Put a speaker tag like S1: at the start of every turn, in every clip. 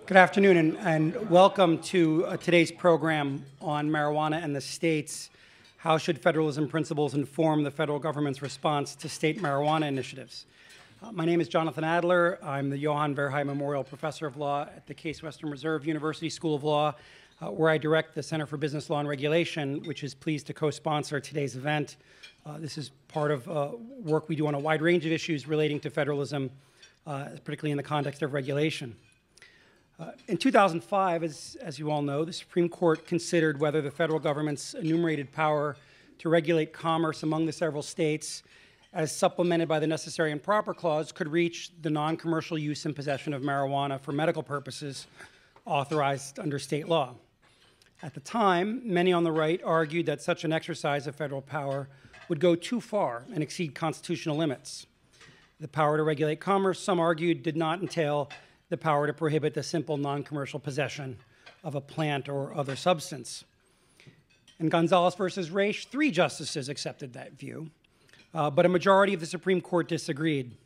S1: Good afternoon, and welcome to today's program on marijuana and the states. How should federalism principles inform the federal government's response to state marijuana initiatives? My name is Jonathan Adler. I'm the Johann Verhey Memorial Professor of Law at the Case Western Reserve University School of Law, where I direct the Center for Business Law and Regulation, which is pleased to co-sponsor today's event. This is part of work we do on a wide range of issues relating to federalism, particularly in the context of regulation. In 2005, as you all know, the Supreme Court considered whether the federal government's enumerated power to regulate commerce among the several states, as supplemented by the Necessary and Proper Clause, could reach the non-commercial use and possession of marijuana for medical purposes authorized under state law. At the time, many on the right argued that such an exercise of federal power would go too far and exceed constitutional limits. The power to regulate commerce, some argued, did not entail the power to prohibit the simple non-commercial possession of a plant or other substance. In Gonzalez versus Raich, 3 justices accepted that view, but a majority of the Supreme Court disagreed.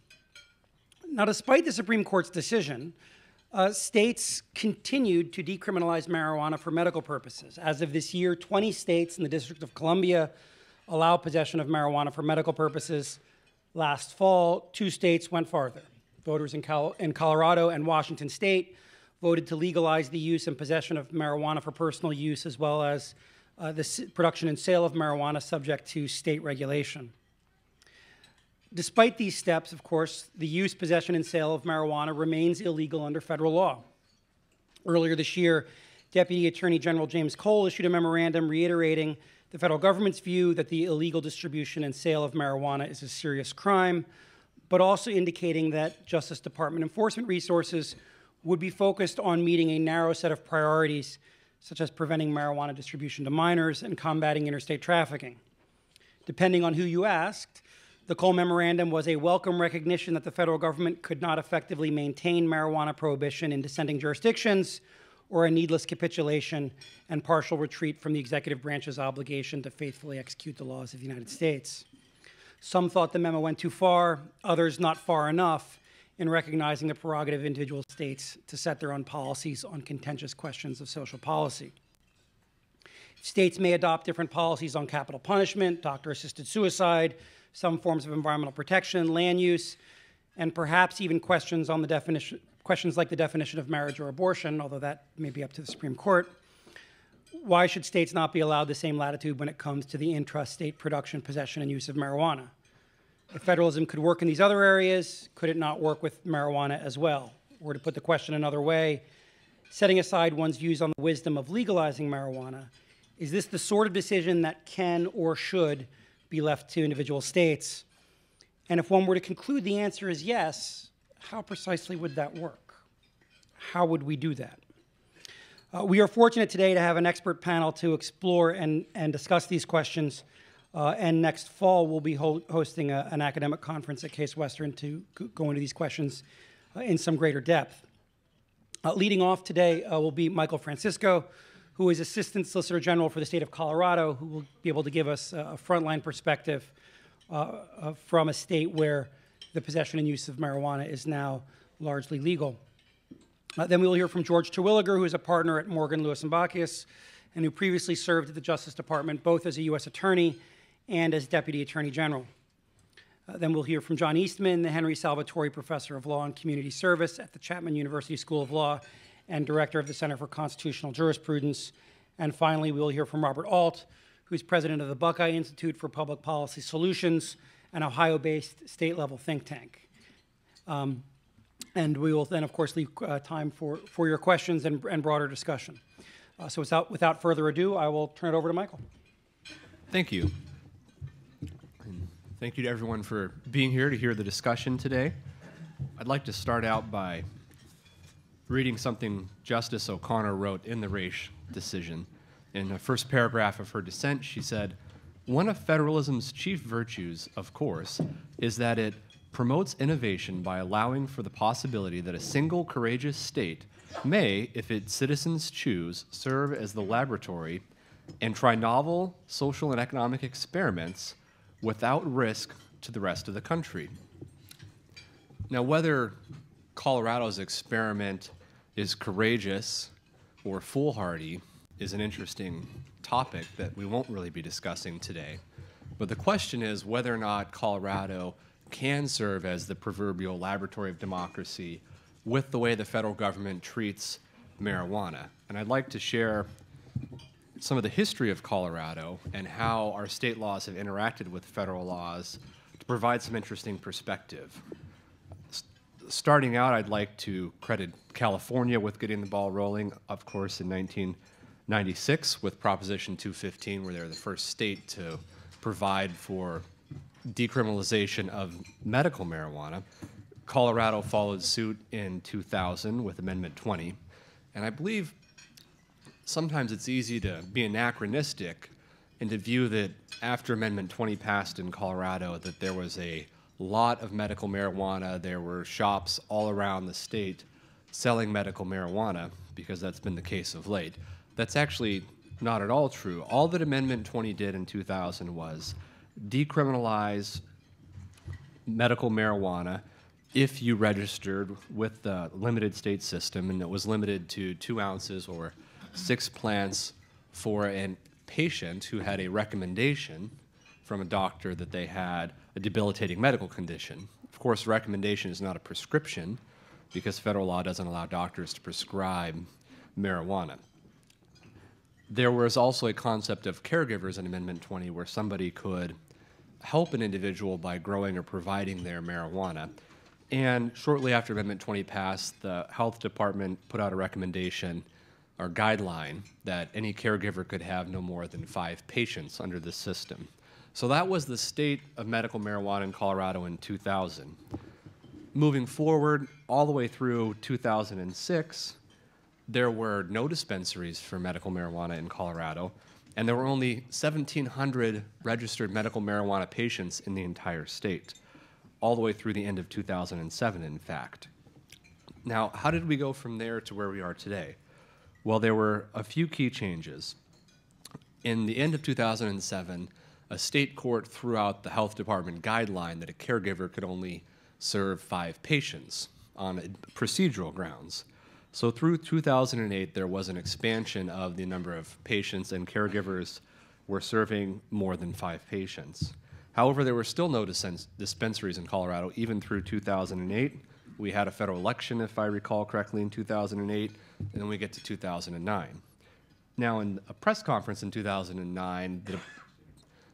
S1: Now, despite the Supreme Court's decision, states continued to decriminalize marijuana for medical purposes. As of this year, 20 states and the District of Columbia allow possession of marijuana for medical purposes. Last fall, 2 states went farther. Voters in Colorado and Washington State voted to legalize the use and possession of marijuana for personal use, as well as the production and sale of marijuana subject to state regulation. Despite these steps, of course, the use, possession, and sale of marijuana remains illegal under federal law. Earlier this year, Deputy Attorney General James Cole issued a memorandum reiterating the federal government's view that the illegal distribution and sale of marijuana is a serious crime, but also indicating that Justice Department enforcement resources would be focused on meeting a narrow set of priorities, such as preventing marijuana distribution to minors and combating interstate trafficking. Depending on who you asked, the Cole Memorandum was a welcome recognition that the federal government could not effectively maintain marijuana prohibition in dissenting jurisdictions, or a needless capitulation and partial retreat from the executive branch's obligation to faithfully execute the laws of the United States. Some thought the memo went too far, others not far enough in recognizing the prerogative of individual states to set their own policies on contentious questions of social policy. States may adopt different policies on capital punishment, doctor-assisted suicide, some forms of environmental protection, land use, and perhaps even questions like the definition of marriage or abortion, although that may be up to the Supreme Court. Why should states not be allowed the same latitude when it comes to the intrastate production, possession, and use of marijuana? If federalism could work in these other areas, could it not work with marijuana as well? Or to put the question another way, setting aside one's views on the wisdom of legalizing marijuana, is this the sort of decision that can or should be left to individual states? And if one were to conclude the answer is yes, how precisely would that work? How would we do that? We are fortunate today to have an expert panel to explore and discuss these questions. And next fall, we'll be hosting an academic conference at Case Western to go into these questions in some greater depth. Leading off today will be Michael Francisco, who is Assistant Solicitor General for the state of Colorado, who will be able to give us a frontline perspective from a state where the possession and use of marijuana is now largely legal. Then we will hear from George Terwilliger, who is a partner at Morgan, Lewis & Bockius, and who previously served at the Justice Department both as a U.S. Attorney and as Deputy Attorney General. Then we'll hear from John Eastman, the Henry Salvatori Professor of Law and Community Service at the Chapman University School of Law and Director of the Center for Constitutional Jurisprudence. And finally, we will hear from Robert Alt, who is President of the Buckeye Institute for Public Policy Solutions, an Ohio-based state-level think tank. And we will then, of course, leave time for your questions and broader discussion. So without further ado, I will turn it over to Michael.
S2: Thank you. And thank you to everyone for being here to hear the discussion today. I'd like to start out by reading something Justice O'Connor wrote in the Raich decision. In the first paragraph of her dissent, she said, "One of federalism's chief virtues, of course, is that it promotes innovation by allowing for the possibility that a single courageous state may, if its citizens choose, serve as the laboratory and try novel social and economic experiments without risk to the rest of the country." Now, whether Colorado's experiment is courageous or foolhardy is an interesting topic that we won't really be discussing today. But the question is whether or not Colorado can serve as the proverbial laboratory of democracy with the way the federal government treats marijuana. And I'd like to share some of the history of Colorado and how our state laws have interacted with federal laws to provide some interesting perspective. Starting out, I'd like to credit California with getting the ball rolling, of course, in 1996 with Proposition 215, where they were the first state to provide for decriminalization of medical marijuana. Colorado followed suit in 2000 with Amendment 20. And I believe sometimes it's easy to be anachronistic and to view that after Amendment 20 passed in Colorado that there was a lot of medical marijuana. There were shops all around the state selling medical marijuana, because that's been the case of late. That's actually not at all true. All that Amendment 20 did in 2000 was decriminalize medical marijuana if you registered with the limited state system, and it was limited to 2 ounces or 6 plants for a patient who had a recommendation from a doctor that they had a debilitating medical condition. Of course, recommendation is not a prescription, because federal law doesn't allow doctors to prescribe marijuana. There was also a concept of caregivers in Amendment 20 where somebody could help an individual by growing or providing their marijuana. And shortly after Amendment 20 passed, the health department put out a recommendation or guideline that any caregiver could have no more than 5 patients under the system. So that was the state of medical marijuana in Colorado in 2000. Moving forward, all the way through 2006, there were no dispensaries for medical marijuana in Colorado, and there were only 1,700 registered medical marijuana patients in the entire state, all the way through the end of 2007, in fact. Now, how did we go from there to where we are today? Well, there were a few key changes. In the end of 2007, a state court threw out the health department guideline that a caregiver could only serve 5 patients on procedural grounds. So through 2008, there was an expansion of the number of patients, and caregivers were serving more than 5 patients. However, there were still no dispensaries in Colorado, even through 2008. We had a federal election, if I recall correctly, in 2008, and then we get to 2009. Now, in a press conference in 2009,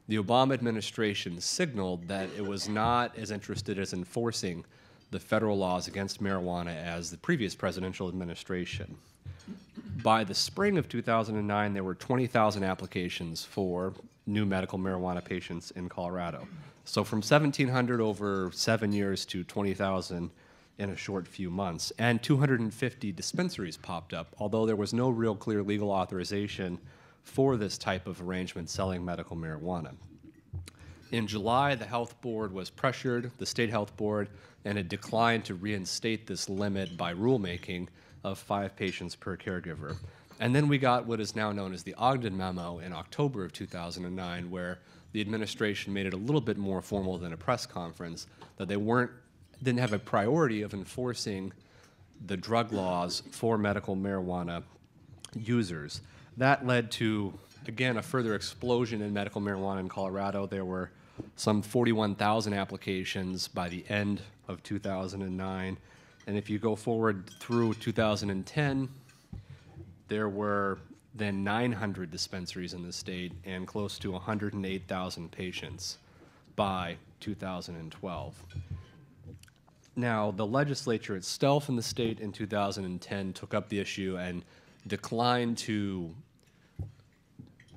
S2: the Obama administration signaled that it was not as interested as enforcing the federal laws against marijuana as the previous presidential administration. By the spring of 2009, there were 20,000 applications for new medical marijuana patients in Colorado. So from 1,700 over 7 years to 20,000 in a short few months. And 250 dispensaries popped up, although there was no real clear legal authorization for this type of arrangement selling medical marijuana. In July, the health board was pressured, the state health board, and it declined to reinstate this limit by rulemaking of 5 patients per caregiver. And then we got what is now known as the Ogden Memo in October of 2009, where the administration made it a little bit more formal than a press conference, that they didn't have a priority of enforcing the drug laws for medical marijuana users. That led to, again, a further explosion in medical marijuana in Colorado. There were some 41,000 applications by the end of 2009. And if you go forward through 2010, there were then 900 dispensaries in the state and close to 108,000 patients by 2012. Now, the legislature itself in the state in 2010 took up the issue and declined to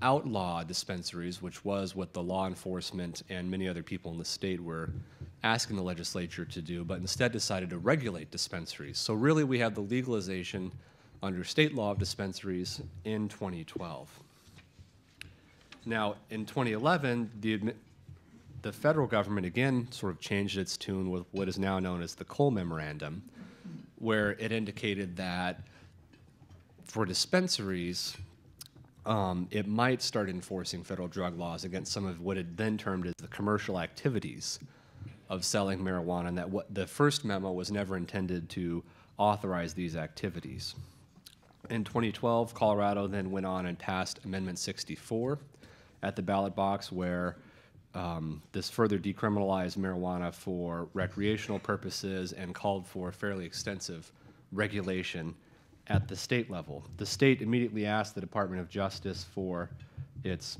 S2: outlaw dispensaries, which was what the law enforcement and many other people in the state were asking the legislature to do, but instead decided to regulate dispensaries. So really we have the legalization under state law of dispensaries in 2012. Now, in 2011, the federal government again sort of changed its tune with what is now known as the Cole Memorandum, where it indicated that for dispensaries, it might start enforcing federal drug laws against some of what it then termed as the commercial activities of selling marijuana, and that what the first memo was never intended to authorize these activities. In 2012, Colorado then went on and passed Amendment 64 at the ballot box, where this further decriminalized marijuana for recreational purposes and called for fairly extensive regulation at the state level. The state immediately asked the Department of Justice for its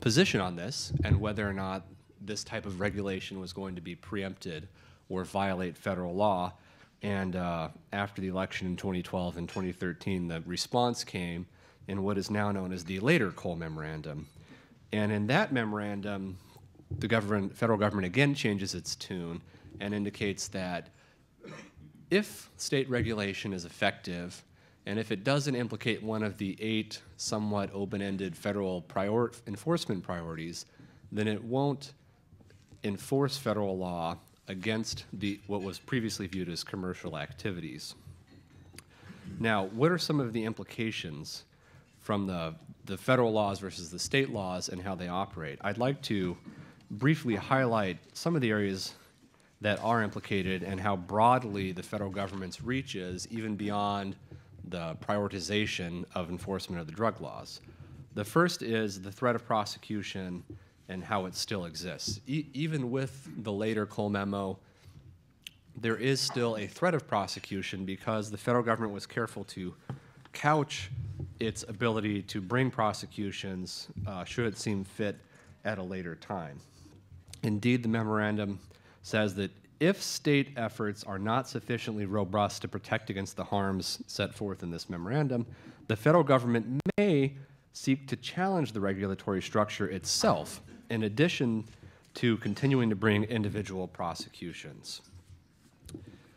S2: position on this and whether or not this type of regulation was going to be preempted or violate federal law. And after the election in 2012 and 2013, the response came in what is now known as the later Cole Memorandum. And in that memorandum, the federal government again changes its tune and indicates that if state regulation is effective, and if it doesn't implicate one of the 8 somewhat open-ended federal enforcement priorities, then it won't enforce federal law against what was previously viewed as commercial activities. Now, what are some of the implications from the federal laws versus the state laws and how they operate? I'd like to briefly highlight some of the areas that are implicated and how broadly the federal government's reach is, even beyond the prioritization of enforcement of the drug laws. The first is the threat of prosecution and how it still exists. Even with the later Cole Memo, there is still a threat of prosecution because the federal government was careful to couch its ability to bring prosecutions should it seem fit at a later time. Indeed, the memorandum says that if state efforts are not sufficiently robust to protect against the harms set forth in this memorandum, the federal government may seek to challenge the regulatory structure itself, in addition to continuing to bring individual prosecutions.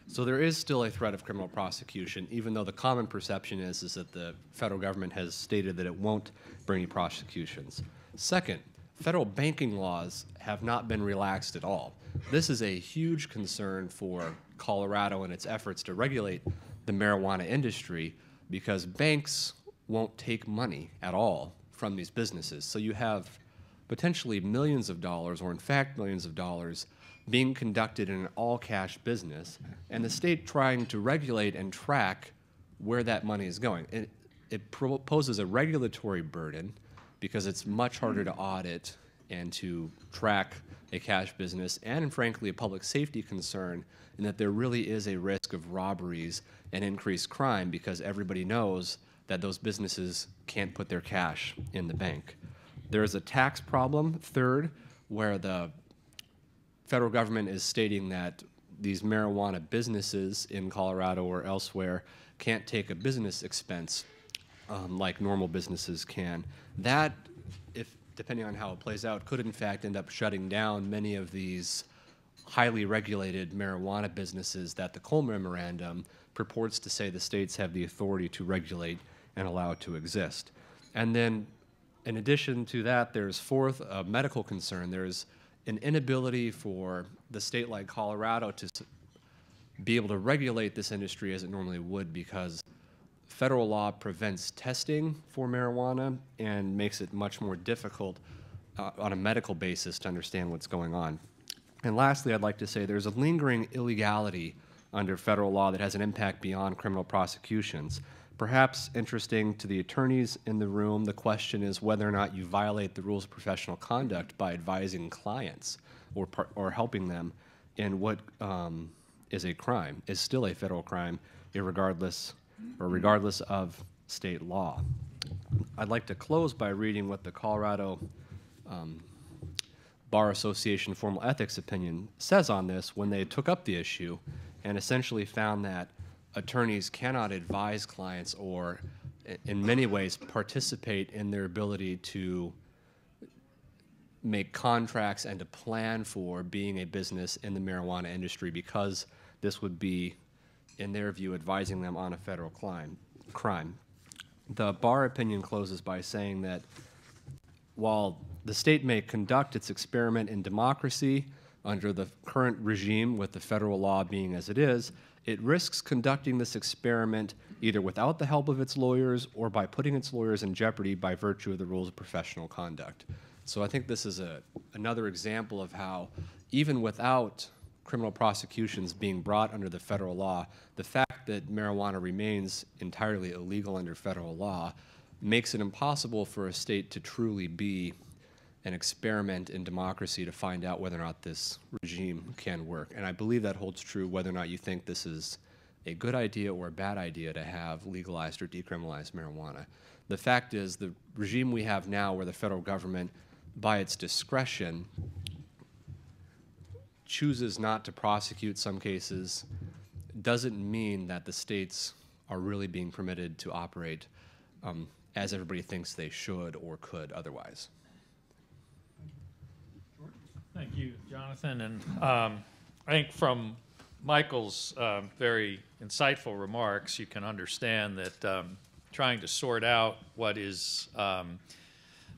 S2: So there is still a threat of criminal prosecution, even though the common perception is that the federal government has stated that it won't bring any prosecutions. Second, federal banking laws have not been relaxed at all. This is a huge concern for Colorado and its efforts to regulate the marijuana industry because banks won't take money at all from these businesses. So you have potentially millions of dollars, or in fact millions of dollars, being conducted in an all-cash business, and the state trying to regulate and track where that money is going. It poses a regulatory burden because it's much harder to audit and to track a cash business, and frankly a public safety concern in that there really is a risk of robberies and increased crime because everybody knows that those businesses can't put their cash in the bank. There is a tax problem, third, where the federal government is stating that these marijuana businesses in Colorado or elsewhere can't take a business expense like normal businesses can. That, depending on how it plays out, could in fact end up shutting down many of these highly regulated marijuana businesses that the Cole Memorandum purports to say the states have the authority to regulate and allow it to exist. And then, in addition to that, there's fourth, a medical concern. There's an inability for the state like Colorado to be able to regulate this industry as it normally would because federal law prevents testing for marijuana and makes it much more difficult on a medical basis to understand what's going on. And lastly, I'd like to say there's a lingering illegality under federal law that has an impact beyond criminal prosecutions. Perhaps interesting to the attorneys in the room, the question is whether or not you violate the rules of professional conduct by advising clients or helping them in what is a crime, is still a federal crime, regardless of state law. I'd like to close by reading what the Colorado Bar Association formal ethics opinion says on this when they took up the issue and essentially found that attorneys cannot advise clients or in many ways participate in their ability to make contracts and to plan for being a business in the marijuana industry because this would be, in their view, advising them on a federal crime. The Bar opinion closes by saying that while the state may conduct its experiment in democracy under the current regime with the federal law being as it is, it risks conducting this experiment either without the help of its lawyers or by putting its lawyers in jeopardy by virtue of the rules of professional conduct. So I think this is another example of how, even without criminal prosecutions being brought under the federal law, the fact that marijuana remains entirely illegal under federal law makes it impossible for a state to truly be an experiment in democracy to find out whether or not this regime can work. And I believe that holds true whether or not you think this is a good idea or a bad idea to have legalized or decriminalized marijuana. The fact is, the regime we have now, where the federal government, by its discretion, chooses not to prosecute some cases, doesn't mean that the states are really being permitted to operate as everybody thinks they should or could otherwise.
S3: Thank you, Jonathan. And I think from Michael's very insightful remarks, you can understand that trying to sort out what is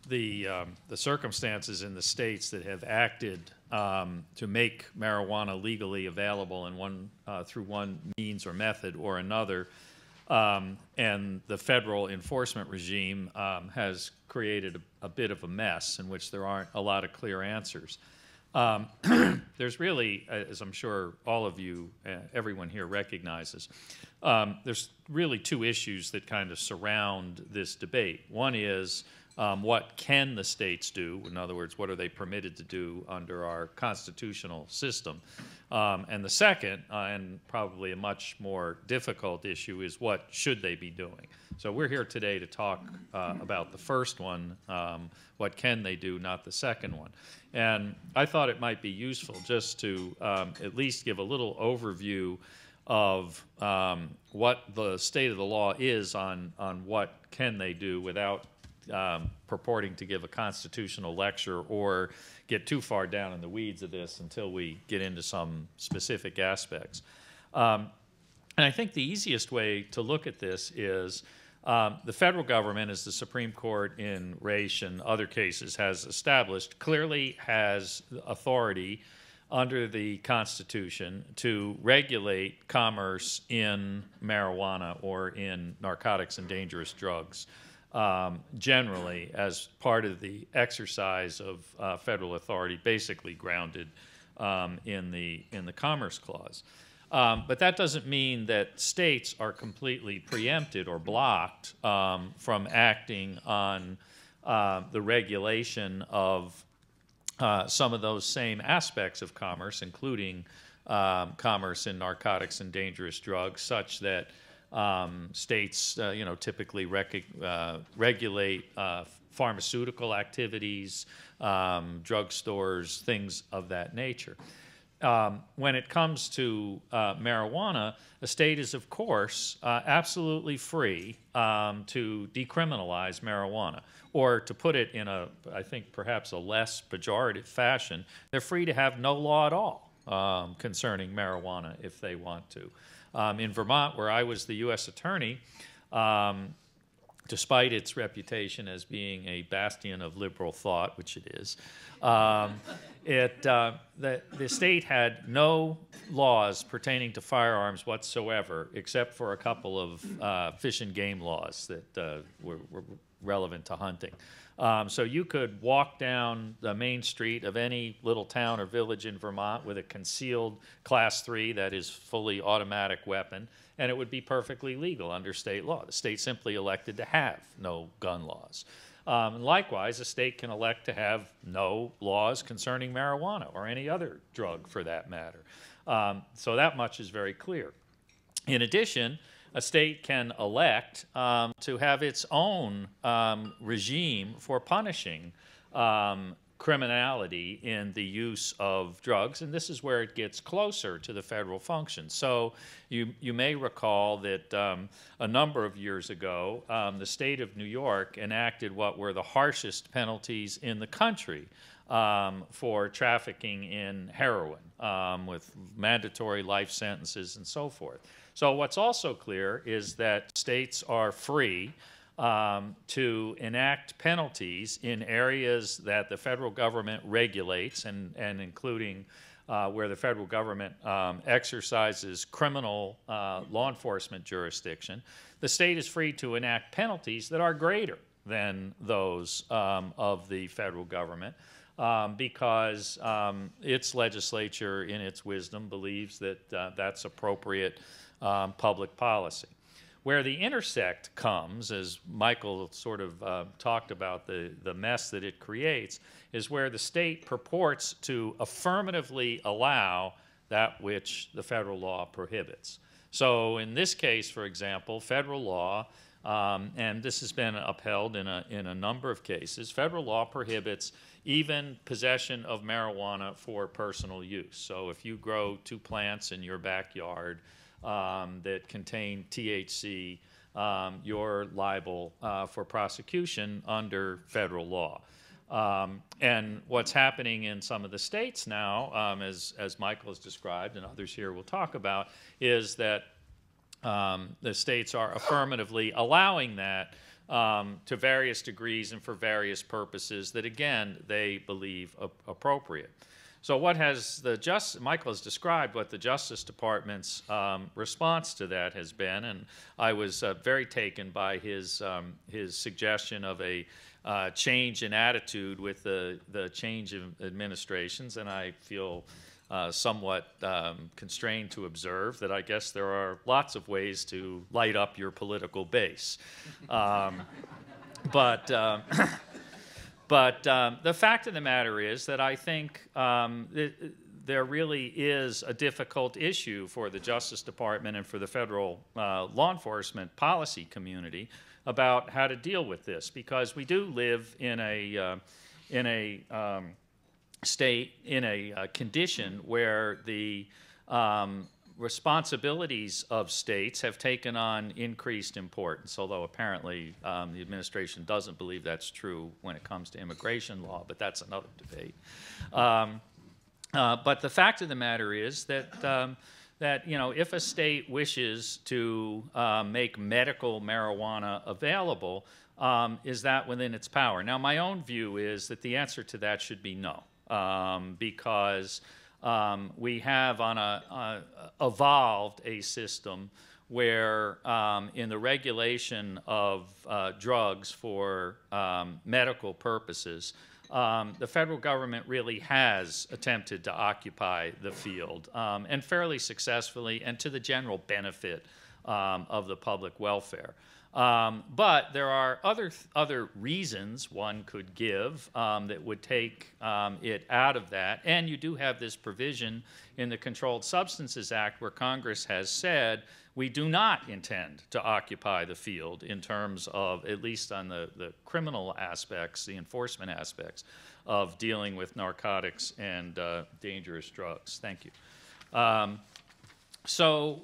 S3: the circumstances in the states that have acted to make marijuana legally available in through one means or method or another, and the federal enforcement regime has created a bit of a mess in which there aren't a lot of clear answers. There's really, as I'm sure all of you, everyone here recognizes, there's really two issues that kind of surround this debate. One is what can the states do? In other words, what are they permitted to do under our constitutional system? And the second, and probably a much more difficult issue, is what should they be doing? So we're here today to talk about the first one, what can they do, not the second one. And I thought it might be useful just to at least give a little overview of what the state of the law is on what can they do without purporting to give a constitutional lecture or get too far down in the weeds of this until we get into some specific aspects. And I think the easiest way to look at this is the federal government, as the Supreme Court in Raich and other cases has established, clearly has authority under the Constitution to regulate commerce in marijuana or in narcotics and dangerous drugs, generally as part of the exercise of federal authority, basically grounded in the Commerce Clause. But that doesn't mean that states are completely preempted or blocked from acting on the regulation of some of those same aspects of commerce, including commerce in narcotics and dangerous drugs, such that states, typically regulate pharmaceutical activities, drugstores, things of that nature. When it comes to marijuana, a state is, of course, absolutely free to decriminalize marijuana. Or to put it in I think, perhaps a less pejorative fashion, they're free to have no law at all concerning marijuana if they want to. In Vermont, where I was the U.S. attorney, despite its reputation as being a bastion of liberal thought, which it is, the state had no laws pertaining to firearms whatsoever, except for a couple of fish and game laws that were relevant to hunting. So you could walk down the main street of any little town or village in Vermont with a concealed Class 3, that is fully automatic weapon, and it would be perfectly legal under state law. The state simply elected to have no gun laws. And likewise, a state can elect to have no laws concerning marijuana or any other drug for that matter. So that much is very clear. In addition, a state can elect to have its own regime for punishing criminality in the use of drugs, and this is where it gets closer to the federal function. So you may recall that a number of years ago, the state of New York enacted what were the harshest penalties in the country for trafficking in heroin, with mandatory life sentences and so forth. So what's also clear is that states are free to enact penalties in areas that the federal government regulates, and including where the federal government exercises criminal law enforcement jurisdiction. The state is free to enact penalties that are greater than those of the federal government because its legislature, in its wisdom, believes that that's appropriate public policy. Where the intersect comes, as Michael sort of talked about the mess that it creates, is where the state purports to affirmatively allow that which the federal law prohibits. So in this case, for example, federal law, and this has been upheld in a number of cases, federal law prohibits even possession of marijuana for personal use. So if you grow 2 plants in your backyard that contain THC, you're liable for prosecution under federal law. And what's happening in some of the states now, as Michael has described and others here will talk about, is that the states are affirmatively allowing that to various degrees and for various purposes that, again, they believe appropriate. So what has Michael has described what the Justice Department's response to that has been, and I was very taken by his suggestion of a change in attitude with the change of administrations, and I feel somewhat constrained to observe that I guess there are lots of ways to light up your political base. But the fact of the matter is that I think there really is a difficult issue for the Justice Department and for the federal law enforcement policy community about how to deal with this, because we do live in a state, in a condition where the responsibilities of states have taken on increased importance, although apparently the administration doesn't believe that's true when it comes to immigration law, but that's another debate. But the fact of the matter is that if a state wishes to make medical marijuana available, is that within its power? Now, my own view is that the answer to that should be no, because we have evolved a system where in the regulation of drugs for medical purposes, the federal government really has attempted to occupy the field, and fairly successfully, and to the general benefit of the public welfare. But there are other reasons one could give that would take it out of that. And you do have this provision in the Controlled Substances Act where Congress has said we do not intend to occupy the field in terms of, at least on the criminal aspects, the enforcement aspects of dealing with narcotics and dangerous drugs. Thank you. So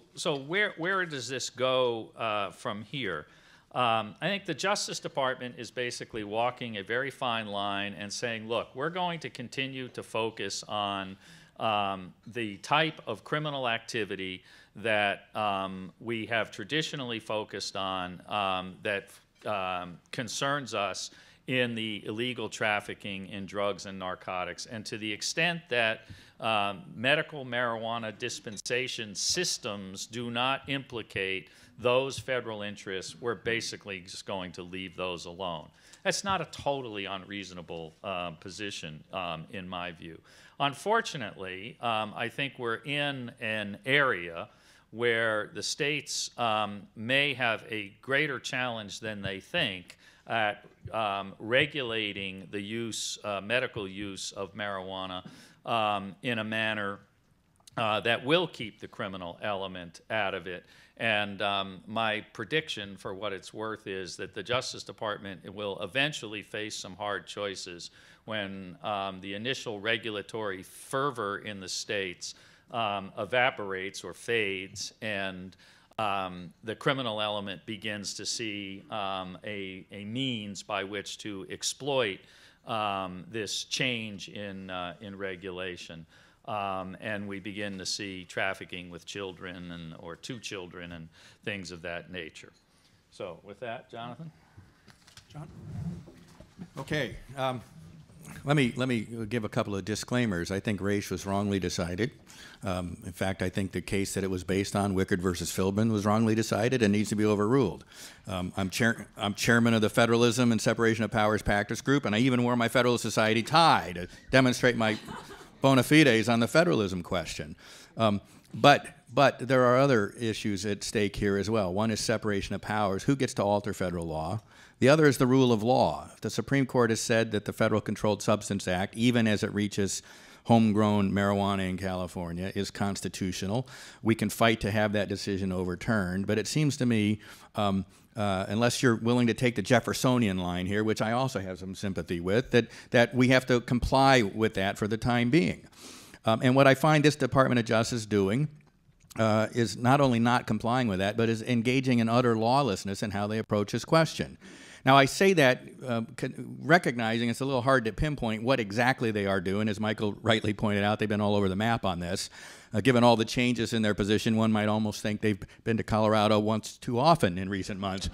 S3: where does this go from here? I think the Justice Department is basically walking a very fine line and saying, look, we're going to continue to focus on the type of criminal activity that we have traditionally focused on that concerns us in the illegal trafficking in drugs and narcotics. And to the extent that medical marijuana dispensation systems do not implicate those federal interests, we're basically just going to leave those alone. That's not a totally unreasonable position in my view. Unfortunately, I think we're in an area where the states may have a greater challenge than they think at regulating the use, medical use of marijuana in a manner that will keep the criminal element out of it. And my prediction, for what it's worth, is that the Justice Department will eventually face some hard choices when the initial regulatory fervor in the states evaporates or fades, and the criminal element begins to see a means by which to exploit this change in regulation. And we begin to see trafficking with children or to children and things of that nature. So with that, Jonathan?
S1: John?
S4: Okay. Let me give a couple of disclaimers. I think race was wrongly decided. In fact, I think the case that it was based on, Wickard versus Philbin, was wrongly decided and needs to be overruled. I'm chairman of the Federalism and Separation of Powers Practice Group, and I even wore my Federalist Society tie to demonstrate my bona fides on the federalism question. But there are other issues at stake here as well. One is separation of powers. Who gets to alter federal law? The other is the rule of law. The Supreme Court has said that the Federal Controlled Substance Act, even as it reaches homegrown marijuana in California, is constitutional. We can fight to have that decision overturned, but it seems to me, unless you're willing to take the Jeffersonian line here, which I also have some sympathy with, that we have to comply with that for the time being. And what I find this Department of Justice doing is not only not complying with that, but is engaging in utter lawlessness in how they approach this question. Now, I say that recognizing it's a little hard to pinpoint what exactly they are doing. As Michael rightly pointed out, they've been all over the map on this. Given all the changes in their position, one might almost think they've been to Colorado once too often in recent months.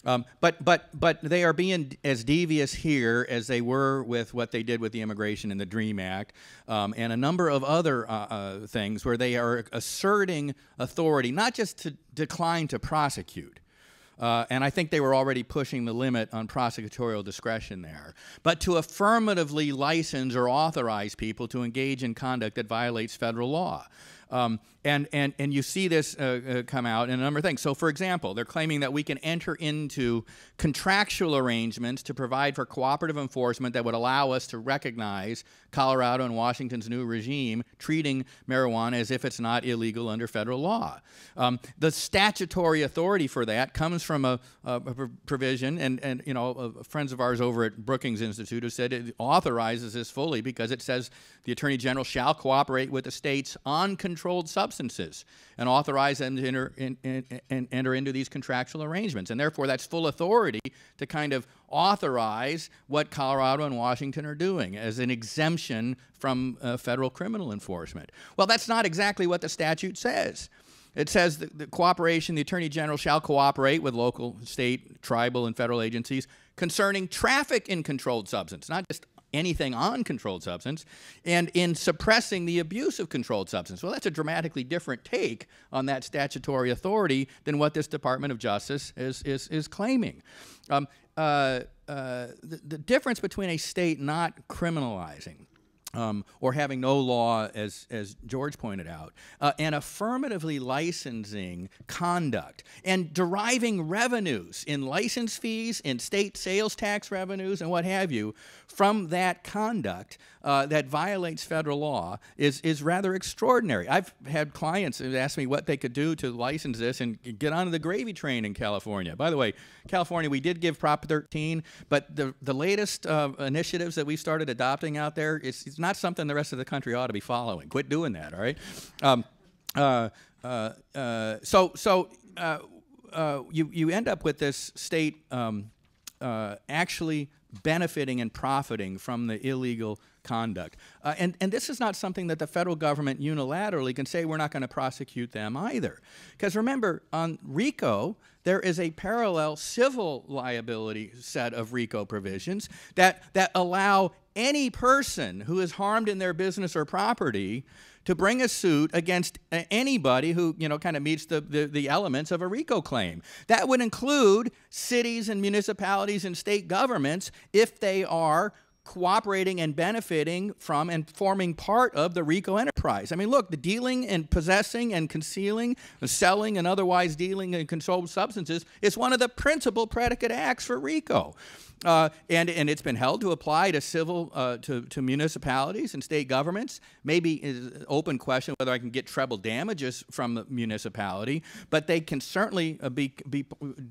S4: But they are being as devious here as they were with what they did with the Immigration and the DREAM Act, and a number of other things where they are asserting authority, not just to decline to prosecute. And I think they were already pushing the limit on prosecutorial discretion there, but to affirmatively license or authorize people to engage in conduct that violates federal law. And you see this come out in a number of things. So, for example, they're claiming that we can enter into contractual arrangements to provide for cooperative enforcement that would allow us to recognize Colorado and Washington's new regime treating marijuana as if it's not illegal under federal law. The statutory authority for that comes from a provision, and you know, friends of ours over at Brookings Institute have said it authorizes this fully because it says the Attorney General shall cooperate with the states on controlled substances and authorize them to enter into these contractual arrangements. And therefore, that's full authority to kind of authorize what Colorado and Washington are doing as an exemption from federal criminal enforcement. Well, that's not exactly what the statute says. It says that the cooperation, the Attorney General shall cooperate with local, state, tribal, and federal agencies concerning traffic in controlled substance, not just anything on controlled substance, and in suppressing the abuse of controlled substance. Well, that's a dramatically different take on that statutory authority than what this Department of Justice is claiming. The difference between a state not criminalizing or having no law, as George pointed out, and affirmatively licensing conduct and deriving revenues in license fees, in state sales tax revenues, and what have you, from that conduct that violates federal law is rather extraordinary. I've had clients who ask me what they could do to license this and get onto the gravy train in California. By the way, California, we did give Prop 13, but the latest initiatives that we started adopting out there, it's not something the rest of the country ought to be following. Quit doing that, all right? You end up with this state actually benefiting and profiting from the illegal conduct. And this is not something that the federal government unilaterally can say we're not going to prosecute them either. Because remember, on RICO, there is a parallel civil liability set of RICO provisions that allow any person who is harmed in their business or property to bring a suit against anybody who, you know, kind of meets the elements of a RICO claim. That would include cities and municipalities and state governments if they are cooperating and benefiting from and forming part of the RICO enterprise. I mean, look, the dealing and possessing and concealing, the selling and otherwise dealing in controlled substances is one of the principal predicate acts for RICO. And it's been held to apply to civil, to municipalities and state governments. Maybe is an open question whether I can get treble damages from the municipality, but they can certainly be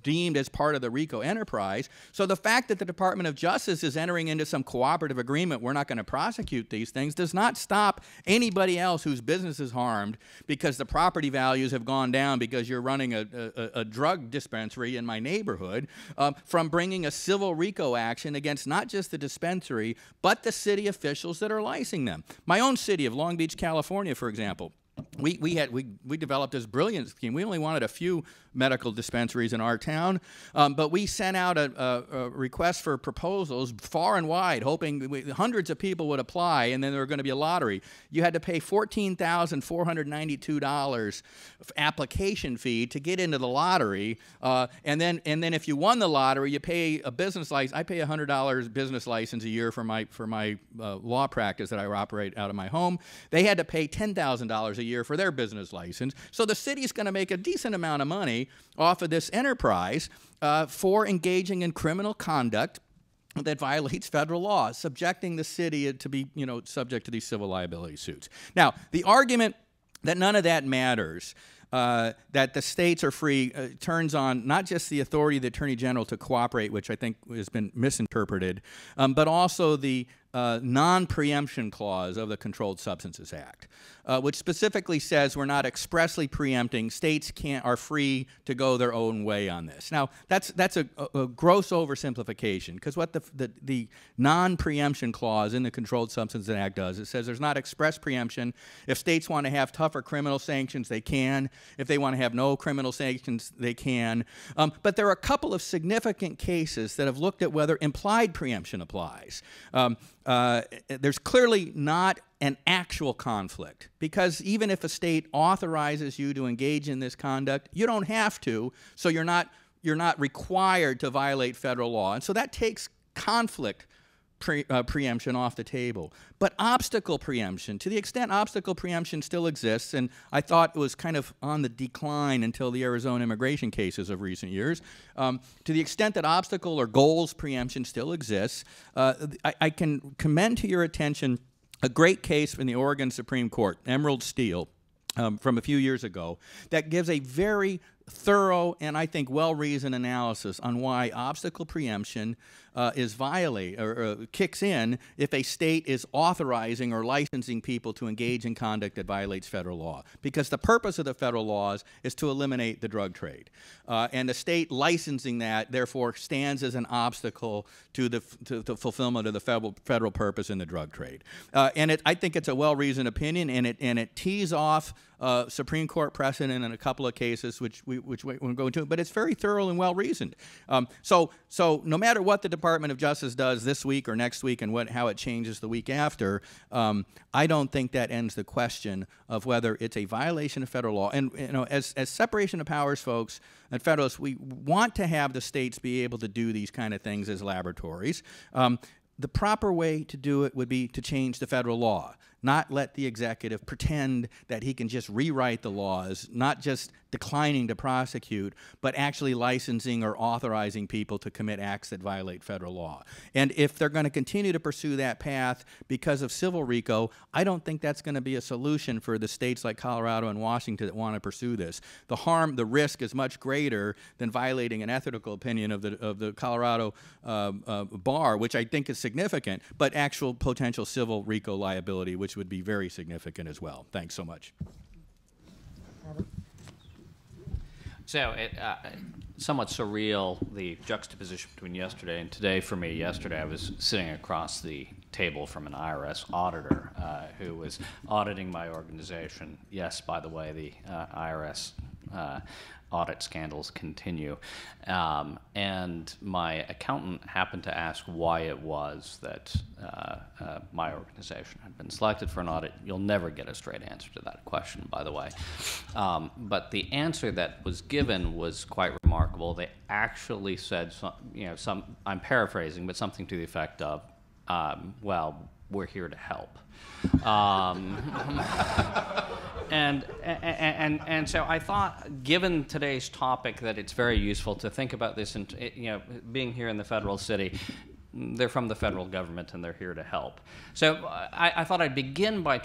S4: deemed as part of the RICO enterprise. So the fact that the Department of Justice is entering into some cooperative agreement, we're not going to prosecute these things, does not stop anybody else whose business is harmed because the property values have gone down because you're running a drug dispensary in my neighborhood from bringing a civil RICO action against not just the dispensary, but the city officials that are licensing them. My own city of Long Beach, California, for example, we developed this brilliant scheme. We only wanted a few medical dispensaries in our town, but we sent out a request for proposals far and wide, hoping hundreds of people would apply, and then there were going to be a lottery. You had to pay $14,492 application fee to get into the lottery, and then if you won the lottery, you pay a business license. I pay $100 business license a year for my law practice that I operate out of my home. They had to pay $10,000 a year for their business license. So the city's going to make a decent amount of money off of this enterprise for engaging in criminal conduct that violates federal law, subjecting the city to be, subject to these civil liability suits. Now, the argument that none of that matters, that the states are free, turns on not just the authority of the Attorney General to cooperate, which I think has been misinterpreted, but also the non-preemption clause of the Controlled Substances Act, which specifically says we're not expressly preempting. States are free to go their own way on this. Now, that's a gross oversimplification, because what the non-preemption clause in the Controlled Substances Act does, it says there's not express preemption. If states want to have tougher criminal sanctions, they can. If they want to have no criminal sanctions, they can. But there are a couple of significant cases that have looked at whether implied preemption applies. There's clearly not an actual conflict, because even if a state authorizes you to engage in this conduct, you don't have to, so you're not required to violate federal law. And so that takes conflict preemption off the table. But obstacle preemption, to the extent obstacle preemption still exists, and I thought it was kind of on the decline until the Arizona immigration cases of recent years, to the extent that obstacle or goals preemption still exists, I can commend to your attention a great case from the Oregon Supreme Court, Emerald Steel, from a few years ago, that gives a very thorough and I think well-reasoned analysis on why obstacle preemption is kicks in if a state is authorizing or licensing people to engage in conduct that violates federal law. Because the purpose of the federal laws is to eliminate the drug trade. And the state licensing that, therefore, stands as an obstacle to the fulfillment of the federal purpose in the drug trade. And I think it's a well-reasoned opinion, and it tees off Supreme Court precedent in a couple of cases, which we won't go into, but it's very thorough and well-reasoned. So no matter what the Department of Justice does this week or next week and how it changes the week after, I don't think that ends the question of whether it's a violation of federal law. And as separation of powers folks at Federalists, we want to have the states be able to do these kind of things as laboratories. The proper way to do it would be to change the federal law, not let the executive pretend that he can just rewrite the laws, not just declining to prosecute, but actually licensing or authorizing people to commit acts that violate federal law. And if they're going to continue to pursue that path because of civil RICO, I don't think that's going to be a solution for the states like Colorado and Washington that want to pursue this. The risk is much greater than violating an ethical opinion of the Colorado bar, which I think is significant, but actual potential civil RICO liability, which would be very significant as well. Thanks so much.
S1: Robert?
S5: So somewhat surreal, the juxtaposition between yesterday and today for me. Yesterday I was sitting across the table from an IRS auditor who was auditing my organization. Yes, by the way, the IRS audit scandals continue. And my accountant happened to ask why it was that my organization had been selected for an audit. You'll never get a straight answer to that question, by the way. But the answer that was given was quite remarkable. They actually said, I'm paraphrasing, but something to the effect of, well, we're here to help. And so I thought, given today's topic, that it's very useful to think about this. And being here in the federal city, they're from the federal government and they're here to help. So I thought I'd begin by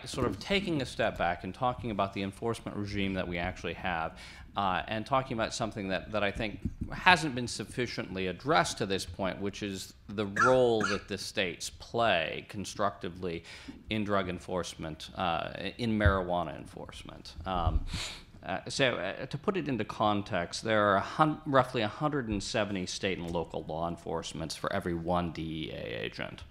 S5: sort of taking a step back and talking about the enforcement regime that we actually have, and talking about something that I think hasn't been sufficiently addressed to this point, which is the role that the states play constructively in drug enforcement, in marijuana enforcement. So to put it into context, there are roughly 170 state and local law enforcements for every one DEA agent.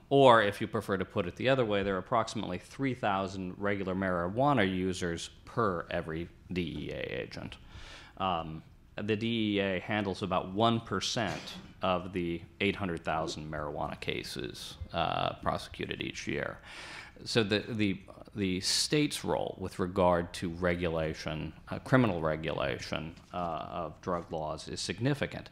S5: Or if you prefer to put it the other way, there are approximately 3,000 regular marijuana users per every DEA agent. The DEA handles about 1% of the 800,000 marijuana cases prosecuted each year. So the state's role with regard to regulation, criminal regulation of drug laws is significant.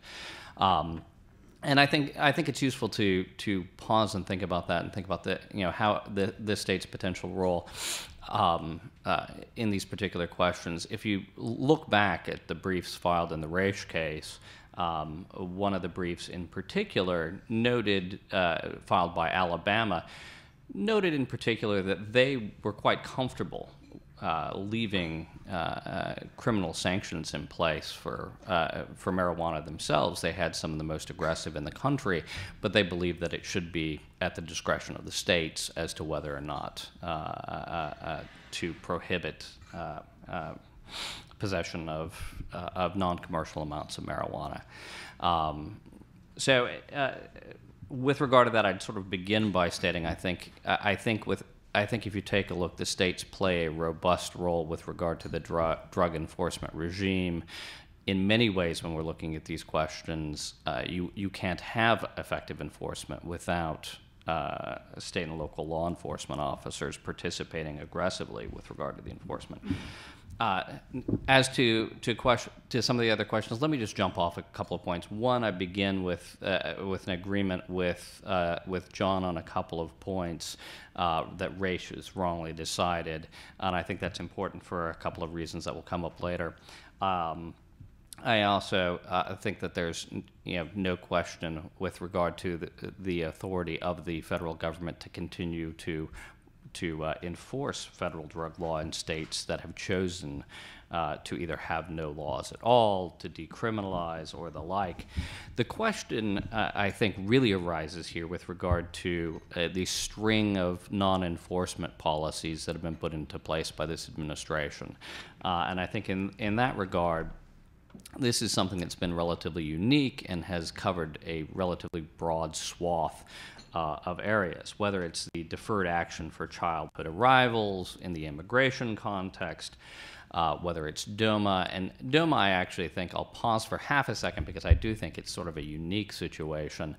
S5: And I think it's useful to pause and think about that, and think about how the state's potential role in these particular questions. If you look back at the briefs filed in the Raich case, one of the briefs in particular noted, filed by Alabama, noted in particular that they were quite comfortable leaving criminal sanctions in place for marijuana themselves. They had some of the most aggressive in the country, but they believed that it should be at the discretion of the states as to whether or not to prohibit possession of non-commercial amounts of marijuana. With regard to that, I'd sort of begin by stating I think if you take a look, the states play a robust role with regard to the drug enforcement regime. In many ways, when we're looking at these questions, you can't have effective enforcement without state and local law enforcement officers participating aggressively with regard to the enforcement. As to some of the other questions, let me just jump off a couple of points. One, I begin with an agreement with John on a couple of points that Raich is wrongly decided, and I think that's important for a couple of reasons that will come up later. I also think that there's no question with regard to the authority of the federal government to continue to enforce federal drug law in states that have chosen to either have no laws at all, to decriminalize, or the like. The question, I think, really arises here with regard to the string of non-enforcement policies that have been put into place by this administration. And I think in that regard, this is something that's been relatively unique and has covered a relatively broad swath of areas, whether it's the deferred action for childhood arrivals in the immigration context, whether it's DOMA. And DOMA, I actually think, I'll pause for half a second because I do think it's sort of a unique situation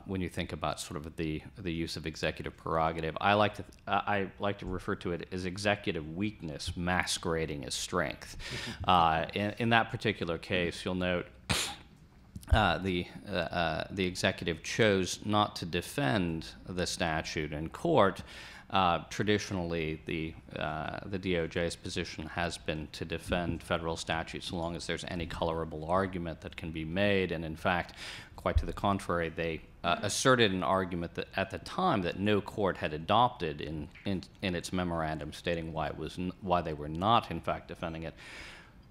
S5: when you think about sort of the use of executive prerogative. I like to refer to it as executive weakness masquerading as strength. In that particular case, you'll note the executive chose not to defend the statute in court. Traditionally, the DOJ's position has been to defend federal statutes so long as there's any colorable argument that can be made, and in fact, quite to the contrary, they asserted an argument that at the time that no court had adopted in its memorandum stating why they were not in fact defending it.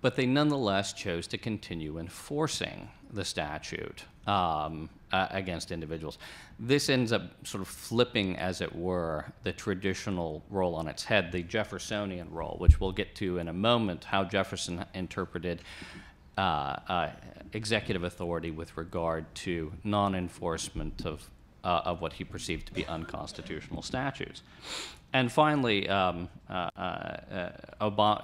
S5: But they nonetheless chose to continue enforcing the statute against individuals. This ends up sort of flipping, as it were, the traditional role on its head, the Jeffersonian role, which we'll get to in a moment, how Jefferson interpreted executive authority with regard to non-enforcement of what he perceived to be unconstitutional statutes. And finally,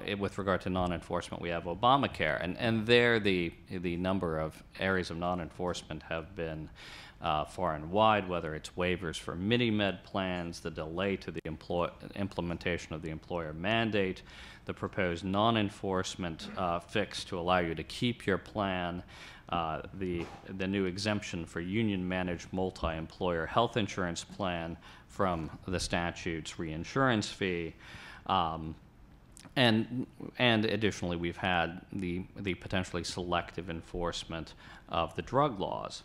S5: with regard to non-enforcement, we have Obamacare, and there the number of areas of non-enforcement have been far and wide, whether it's waivers for mini-med plans, the delay to the implementation of the employer mandate, the proposed non-enforcement fix to allow you to keep your plan, the new exemption for union-managed multi-employer health insurance plan from the statute's reinsurance fee, and additionally, we've had the potentially selective enforcement of the drug laws.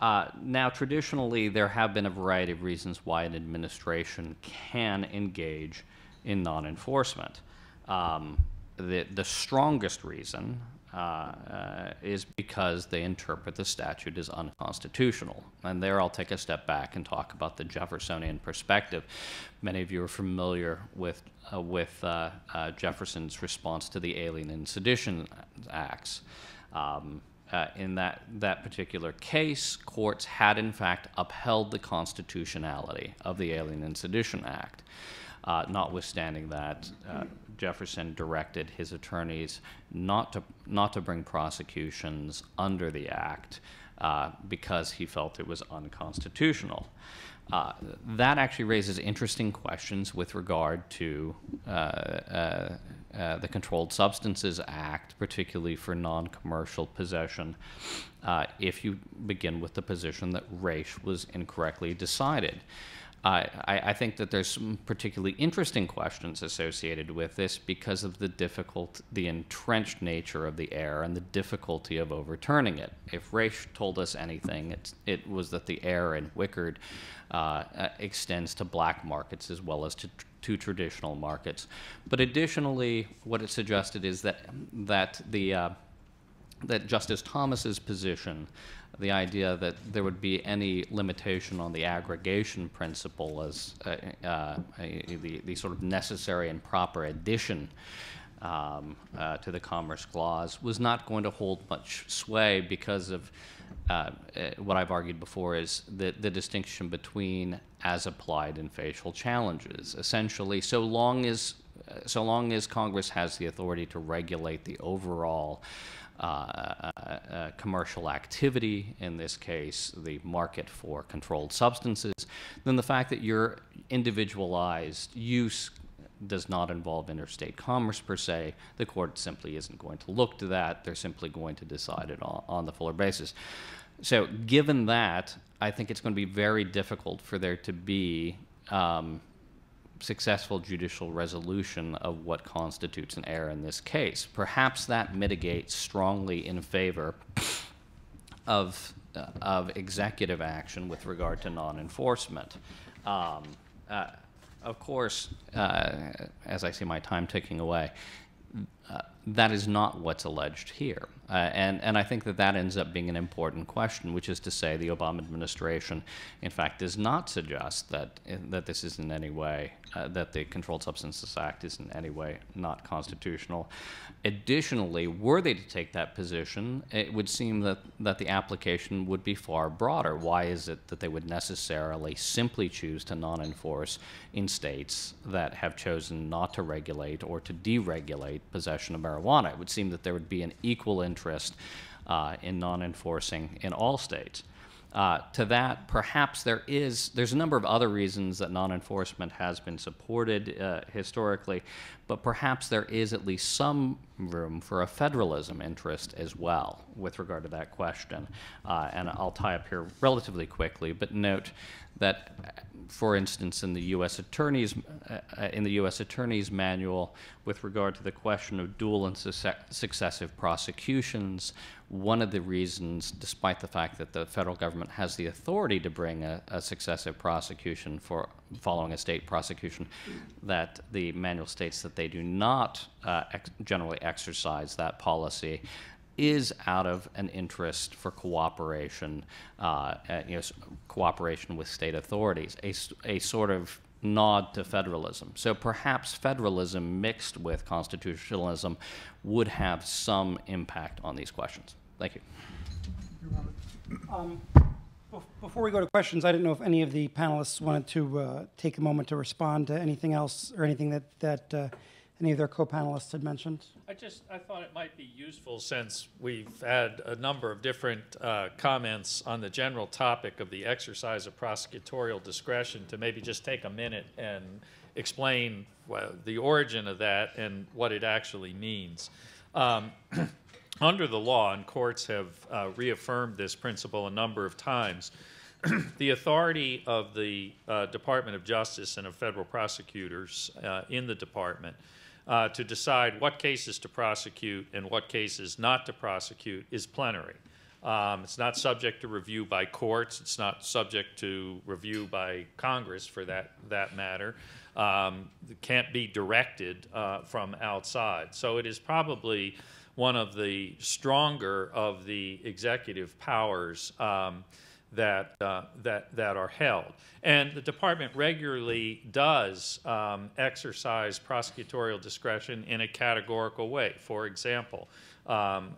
S5: Now, traditionally, there have been a variety of reasons why an administration can engage in non-enforcement. The strongest reason is because they interpret the statute as unconstitutional. And there I'll take a step back and talk about the Jeffersonian perspective. Many of you are familiar with Jefferson's response to the Alien and Sedition Acts. In that particular case, courts had in fact upheld the constitutionality of the Alien and Sedition Act. Notwithstanding that, Jefferson directed his attorneys not to bring prosecutions under the act because he felt it was unconstitutional. That actually raises interesting questions with regard to the Controlled Substances Act, particularly for non-commercial possession, if you begin with the position that race was incorrectly decided. I think that there's some particularly interesting questions associated with this because of the entrenched nature of the error and the difficulty of overturning it. If race told us anything, it was that the error in Wickard extends to black markets as well as to traditional markets. But additionally, what it suggested is that Justice Thomas's position, the idea that there would be any limitation on the aggregation principle as the sort of necessary and proper addition to the Commerce Clause, was not going to hold much sway because of what I've argued before is the distinction between as applied and facial challenges. Essentially, so long as Congress has the authority to regulate the overall commercial activity, in this case, the market for controlled substances, then the fact that your individualized use does not involve interstate commerce per se, the court simply isn't going to look to that. They're simply going to decide it on the fuller basis. So given that, I think it's going to be very difficult for there to be successful judicial resolution of what constitutes an error in this case. Perhaps that mitigates strongly in favor of executive action with regard to non-enforcement. Of course, as I see my time ticking away, that is not what's alleged here. And I think that ends up being an important question, which is to say the Obama administration, in fact, does not suggest that this is in any way, that the Controlled Substances Act is in any way not constitutional. Additionally, were they to take that position, it would seem that the application would be far broader. Why is it that they would necessarily simply choose to non-enforce in states that have chosen not to regulate or to deregulate possession of marijuana? It would seem that there would be an equal interest in non-enforcing in all states. To that, perhaps there's a number of other reasons that non-enforcement has been supported historically, but perhaps there is at least some room for a federalism interest as well with regard to that question. And I'll tie up here relatively quickly, but note that, for instance, in the U.S. Attorney's Manual, with regard to the question of dual and successive prosecutions, one of the reasons, despite the fact that the federal government has the authority to bring a successive prosecution for following a state prosecution, that the manual states that they do not generally exercise that policy, is out of an interest for cooperation, cooperation with state authorities, a sort of nod to federalism. So perhaps federalism mixed with constitutionalism would have some impact on these questions. Thank you.
S1: Before we go to questions, I didn't know if any of the panelists wanted to take a moment to respond to anything else or anything that any of their co-panelists had mentioned.
S3: I thought it might be useful, since we've had a number of different comments on the general topic of the exercise of prosecutorial discretion, to maybe just take a minute and explain the origin of that and what it actually means. Under the law, and courts have reaffirmed this principle a number of times, the authority of the Department of Justice and of federal prosecutors in the department to decide what cases to prosecute and what cases not to prosecute is plenary. It's not subject to review by courts. It's not subject to review by Congress, for that matter. It can't be directed from outside. So it is probably one of the stronger of the executive powers that are held. And the department regularly does exercise prosecutorial discretion in a categorical way. For example,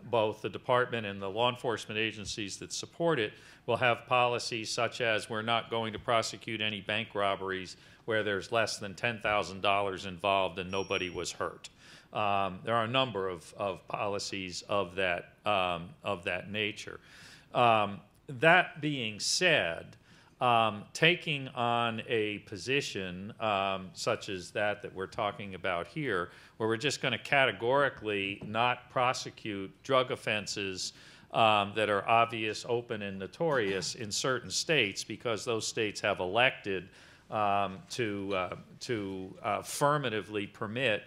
S3: both the department and the law enforcement agencies that support it will have policies such as, we're not going to prosecute any bank robberies where there's less than $10,000 involved and nobody was hurt. There are a number of policies of that nature. That being said, taking on a position such as that we're talking about here, where we're just going to categorically not prosecute drug offenses that are obvious, open, and notorious in certain states because those states have elected to affirmatively permit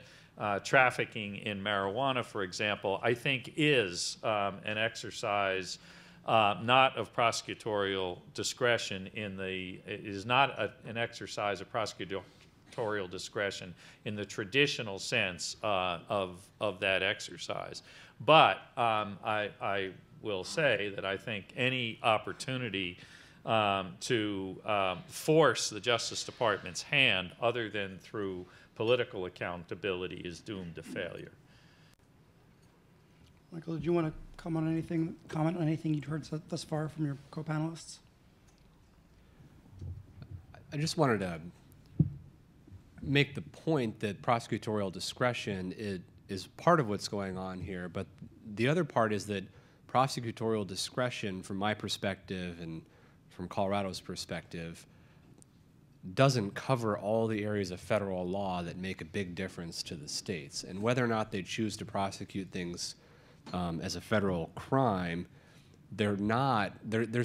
S3: trafficking in marijuana, for example, I think is an exercise not of prosecutorial discretion it is not an exercise of prosecutorial discretion in the traditional sense of that exercise. But I will say that I think any opportunity to force the Justice Department's hand other than through political accountability is doomed to failure.
S1: Michael, did you want to comment on anything you'd heard thus far from your co-panelists?
S2: I just wanted to make the point that prosecutorial discretion is part of what's going on here, but the other part is that prosecutorial discretion, from my perspective and from Colorado's perspective, doesn't cover all the areas of federal law that make a big difference to the states. And whether or not they choose to prosecute things as a federal crime, there's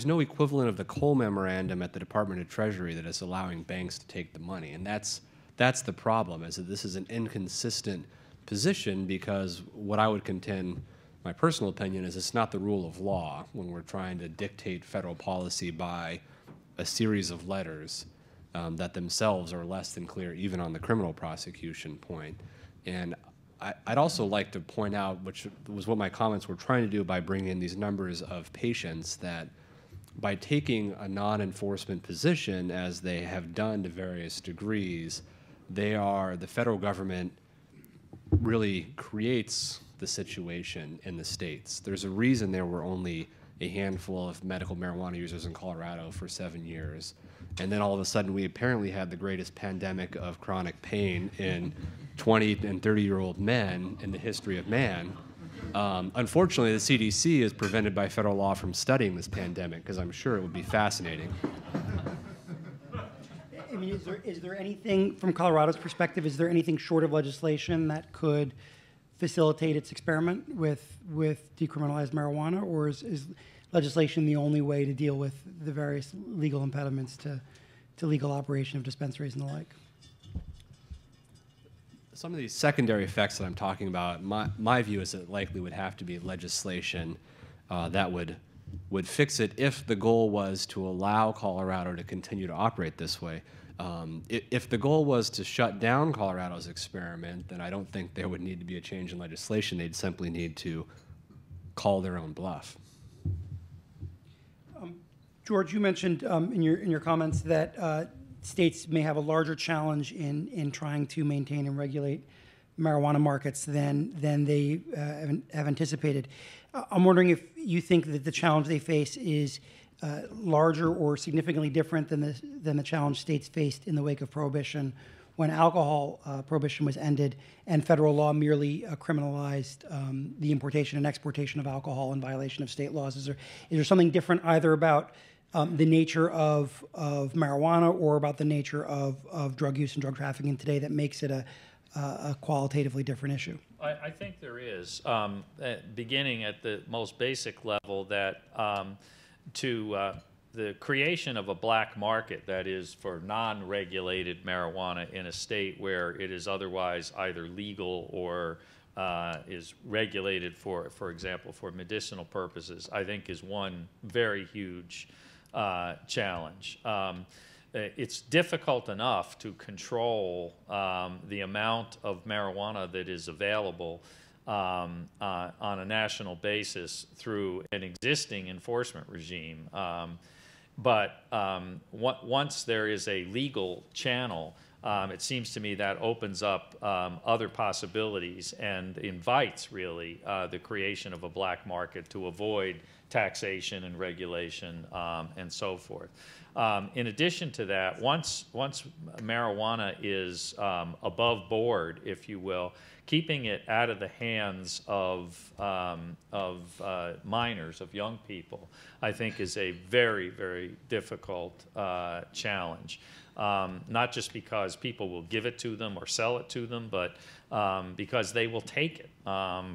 S2: no equivalent of the Cole Memorandum at the Department of Treasury that is allowing banks to take the money. And that's the problem, is that this is an inconsistent position, because what I would contend, my personal opinion, is it's not the rule of law when we're trying to dictate federal policy by a series of letters that themselves are less than clear, even on the criminal prosecution point. And I'd also like to point out, which was what my comments were trying to do by bringing in these numbers of patients, that by taking a non-enforcement position, as they have done to various degrees, the federal government really creates the situation in the states. There's a reason there were only a handful of medical marijuana users in Colorado for 7 years. And then all of a sudden we apparently had the greatest pandemic of chronic pain in 20 and 30-year-old men in the history of man. Unfortunately, the CDC is prevented by federal law from studying this pandemic, because I'm sure it would be fascinating.
S1: I mean, is there anything, from Colorado's perspective, is there anything short of legislation that could facilitate its experiment with decriminalized marijuana, or is legislation the only way to deal with the various legal impediments to legal operation of dispensaries and the like?
S2: Some of these secondary effects that I'm talking about, my view is that it likely would have to be legislation that would fix it if the goal was to allow Colorado to continue to operate this way. If the goal was to shut down Colorado's experiment, then I don't think there would need to be a change in legislation. They'd simply need to call their own bluff.
S1: George, you mentioned in your comments that states may have a larger challenge in trying to maintain and regulate marijuana markets than they have anticipated. I'm wondering if you think that the challenge they face is larger or significantly different than the challenge states faced in the wake of Prohibition, when alcohol prohibition was ended and federal law merely criminalized the importation and exportation of alcohol in violation of state laws. Is there something different either about the nature of marijuana or about the nature of drug use and drug trafficking today that makes it a qualitatively different issue?
S3: I think there is, beginning at the most basic level, that the creation of a black market, that is for non-regulated marijuana in a state where it is otherwise either legal or is regulated for example, for medicinal purposes, I think is one very huge challenge. It's difficult enough to control the amount of marijuana that is available on a national basis through an existing enforcement regime. But once there is a legal channel, it seems to me that opens up other possibilities and invites, really, the creation of a black market to avoid taxation and regulation and so forth. In addition to that, once marijuana is above board, if you will, keeping it out of the hands of minors, of young people, I think is a very, very difficult challenge. Not just because people will give it to them or sell it to them, but because they will take it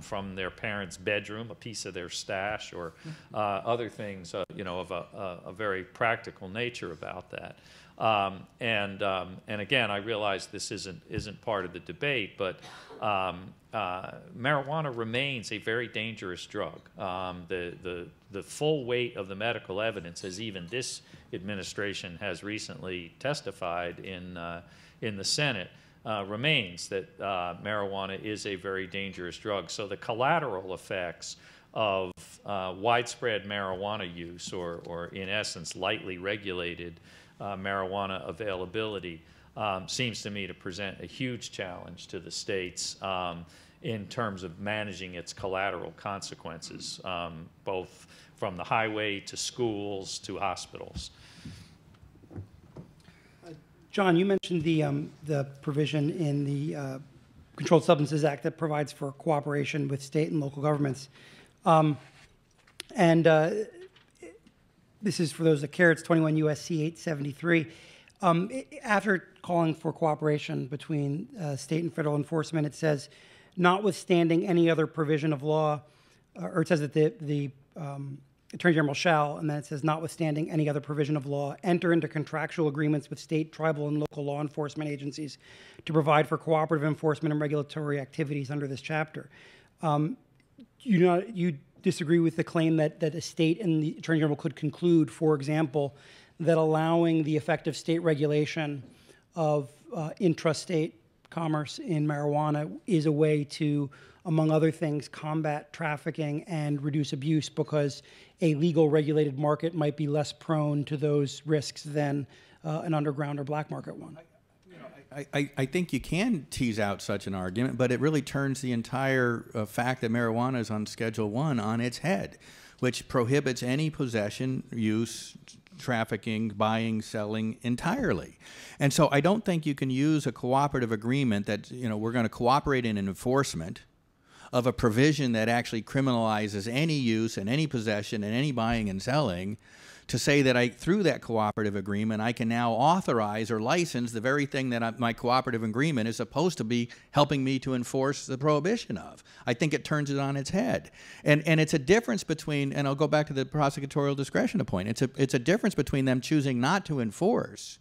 S3: from their parents' bedroom, a piece of their stash, or other things, you know, of a very practical nature about that. And again, I realize this isn't part of the debate, but marijuana remains a very dangerous drug. The full weight of the medical evidence, as even this administration has recently testified in the Senate, remains that marijuana is a very dangerous drug. So the collateral effects of widespread marijuana use, or in essence, lightly regulated marijuana availability, seems to me to present a huge challenge to the states in terms of managing its collateral consequences, both from the highway to schools to hospitals.
S1: John, you mentioned the provision in the Controlled Substances Act that provides for cooperation with state and local governments. This is for those that care. It's 21 U.S.C. 873. After calling for cooperation between state and federal enforcement, it says, notwithstanding any other provision of law, or it says that the Attorney General shall, and then it says, notwithstanding any other provision of law, enter into contractual agreements with state, tribal, and local law enforcement agencies to provide for cooperative enforcement and regulatory activities under this chapter. You disagree with the claim that a state and the Attorney General could conclude, for example, that allowing the effective state regulation of intrastate commerce in marijuana is a way to, among other things, combat trafficking and reduce abuse, because a legal regulated market might be less prone to those risks than an underground or black market one.
S4: I think you can tease out such an argument, but it really turns the entire fact that marijuana is on Schedule I on its head, which prohibits any possession, use, trafficking, buying, selling entirely. And so I don't think you can use a cooperative agreement that, you know, we're going to cooperate in enforcement of a provision that actually criminalizes any use and any possession and any buying and selling, to say that through that cooperative agreement, I can now authorize or license the very thing that my cooperative agreement is supposed to be helping me to enforce the prohibition of. I think it turns it on its head. And it's a difference between, and I'll go back to the prosecutorial discretion point, it's a difference between them choosing not to enforce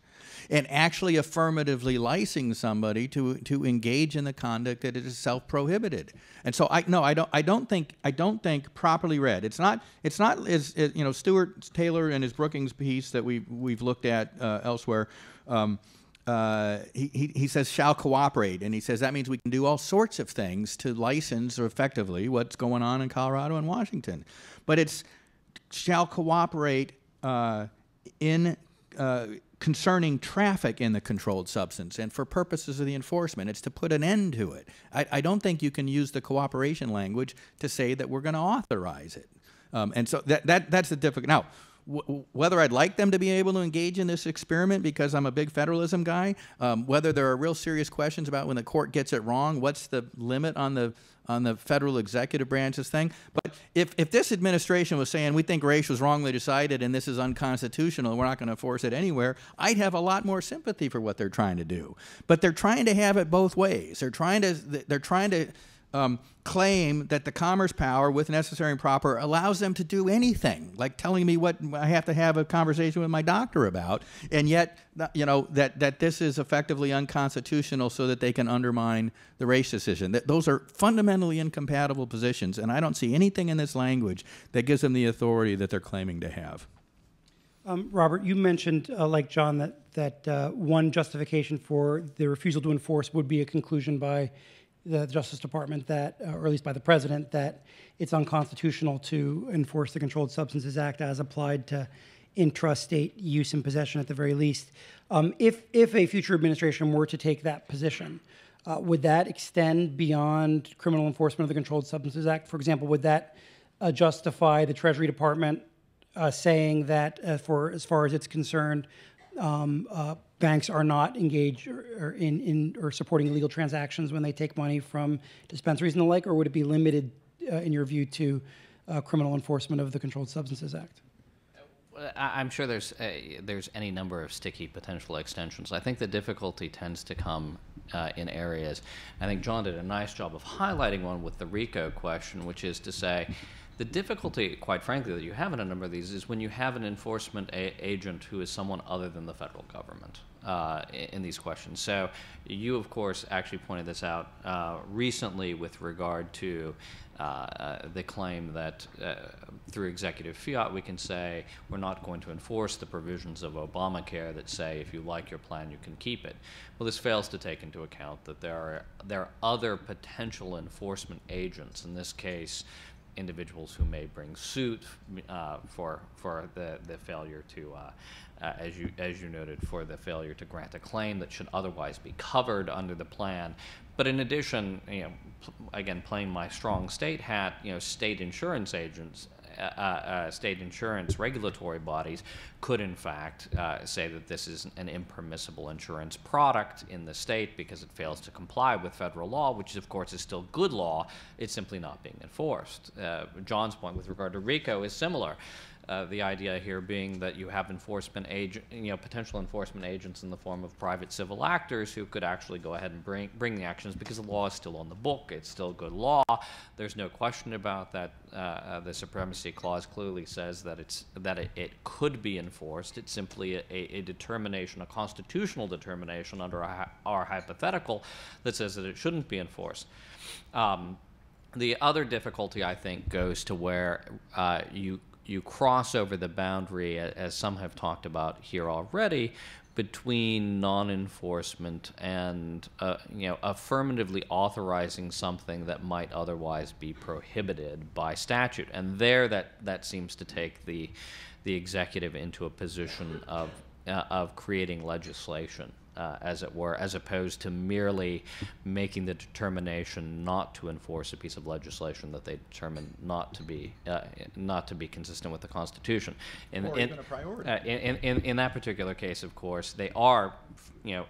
S4: and actually affirmatively licensing somebody to engage in the conduct that is self-prohibited. And so I don't think properly read. It's not as you know, Stuart Taylor and his Brookings piece that we've looked at elsewhere. He says shall cooperate, and he says that means we can do all sorts of things to license or effectively what's going on in Colorado and Washington, but it's shall cooperate in concerning traffic in the controlled substance and for purposes of the enforcement. It's to put an end to it. I don't think you can use the cooperation language to say that we're going to authorize it. And so that's the difficult. Now, whether I'd like them to be able to engage in this experiment because I'm a big federalism guy, whether there are real serious questions about when the court gets it wrong, what's the limit on the federal executive branch's thing. But if this administration was saying we think race was wrongly decided and this is unconstitutional and we're not going to enforce it anywhere, I'd have a lot more sympathy for what they're trying to do. But they're trying to have it both ways. They're trying to claim that the commerce power, with necessary and proper, allows them to do anything, like telling me what I have to have a conversation with my doctor about, and yet, you know, that this is effectively unconstitutional so that they can undermine the race decision. Those are fundamentally incompatible positions, and I don't see anything in this language that gives them the authority that they're claiming to have.
S1: Robert, you mentioned, like John, that one justification for the refusal to enforce would be a conclusion by the Justice Department that, or at least by the President, that it's unconstitutional to enforce the Controlled Substances Act as applied to intrastate use and possession at the very least. If a future administration were to take that position, would that extend beyond criminal enforcement of the Controlled Substances Act? For example, would that justify the Treasury Department saying that for as far as it's concerned, banks are not engaged or supporting illegal transactions when they take money from dispensaries and the like, or would it be limited, in your view, to criminal enforcement of the Controlled Substances Act?
S5: I'm sure there's any number of sticky potential extensions. I think the difficulty tends to come in areas. I think John did a nice job of highlighting one with the RICO question, which is to say, the difficulty, quite frankly, that you have in a number of these is when you have an enforcement agent who is someone other than the federal government in these questions. So you, of course, actually pointed this out recently with regard to the claim that through executive fiat we can say we're not going to enforce the provisions of Obamacare that say if you like your plan you can keep it. Well, this fails to take into account that there are other potential enforcement agents, in this case individuals who may bring suit for the failure to, as you noted, for the failure to grant a claim that should otherwise be covered under the plan. But in addition, again, playing my strong state hat, state insurance agents, state insurance regulatory bodies could in fact say that this is an impermissible insurance product in the state because it fails to comply with federal law, which of course is still good law. It's simply not being enforced. John's point with regard to RICO is similar. The idea here being that you have enforcement potential enforcement agents in the form of private civil actors who could actually go ahead and bring the actions because the law is still on the book. It's still good law. There's no question about that. The Supremacy Clause clearly says that it could be enforced. It's simply a determination, a constitutional determination under our hypothetical that says that it shouldn't be enforced. The other difficulty, I think, goes to where you cross over the boundary, as some have talked about here already, between non-enforcement and affirmatively authorizing something that might otherwise be prohibited by statute. And there, that seems to take the executive into a position of creating legislation, as it were, as opposed to merely making the determination not to enforce a piece of legislation that they determine not to be consistent with the Constitution.
S4: Or even a priority.
S5: In that particular case, of course, they are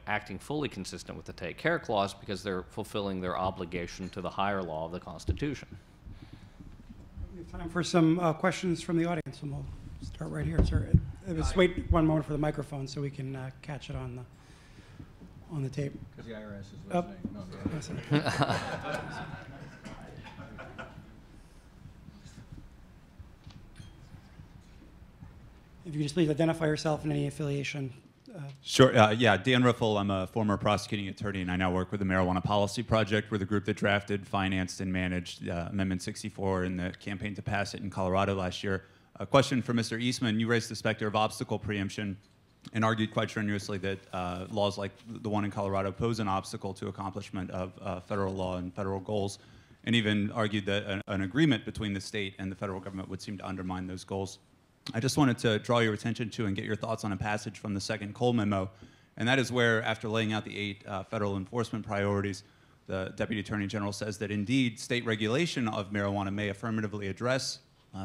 S5: acting fully consistent with the Take Care Clause because they're fulfilling their obligation to the higher law of the Constitution.
S1: We have time for some questions from the audience, and we'll start right here, sir. Let's wait one moment for the microphone so we can catch it on the tape.
S4: Because the IRS is listening. No,
S1: If you could just please identify yourself and any affiliation.
S6: Sure. Yeah, Dan Riffle. I'm a former prosecuting attorney, and I now work with the Marijuana Policy Project. We're the group that drafted, financed, and managed Amendment 64 in the campaign to pass it in Colorado last year. A question for Mr. Eastman. You raised the specter of obstacle preemption and argued quite strenuously that laws like the one in Colorado pose an obstacle to accomplishment of federal law and federal goals, and even argued that an agreement between the state and the federal government would seem to undermine those goals. I just wanted to draw your attention to and get your thoughts on a passage from the second Cole memo, and that is where, after laying out the 8 federal enforcement priorities, the Deputy Attorney General says that indeed state regulation of marijuana may affirmatively address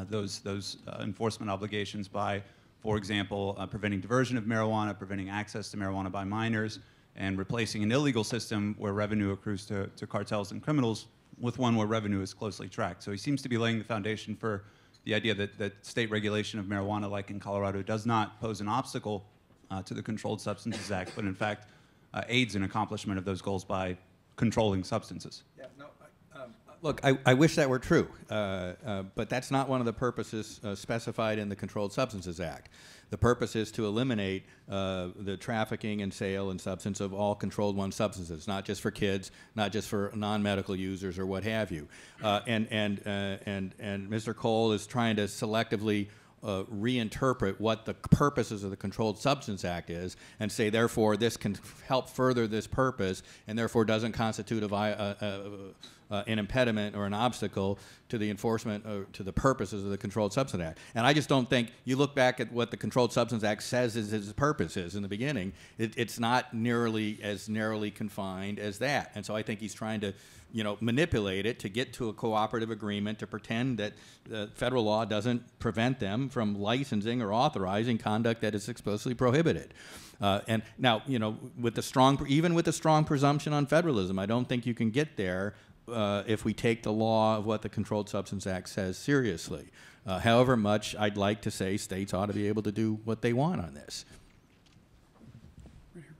S6: those enforcement obligations by, for example, preventing diversion of marijuana, preventing access to marijuana by minors, and replacing an illegal system where revenue accrues to cartels and criminals with one where revenue is closely tracked. So he seems to be laying the foundation for the idea that state regulation of marijuana, like in Colorado, does not pose an obstacle to the Controlled Substances Act, but in fact aids in accomplishment of those goals by controlling substances.
S4: Yeah, no, look, I wish that were true, but that's not one of the purposes specified in the Controlled Substances Act. The purpose is to eliminate the trafficking and sale and substance of all Controlled 1 substances, not just for kids, not just for non-medical users or what have you. And Mr. Cole is trying to selectively reinterpret what the purposes of the Controlled Substance Act is and say, therefore, this can help further this purpose and therefore doesn't constitute an impediment or an obstacle to the enforcement or to the purposes of the Controlled Substance Act. And I just don't think, you look back at what the Controlled Substance Act says its purpose is in the beginning, it's not nearly as narrowly confined as that. And so I think he's trying to, manipulate it to get to a cooperative agreement, to pretend that federal law doesn't prevent them from licensing or authorizing conduct that is explicitly prohibited. And now, with even with the strong presumption on federalism, I don't think you can get there if we take the law of what the Controlled Substance Act says seriously. However much I'd like to say states ought to be able to do what they want on this.
S1: Right here.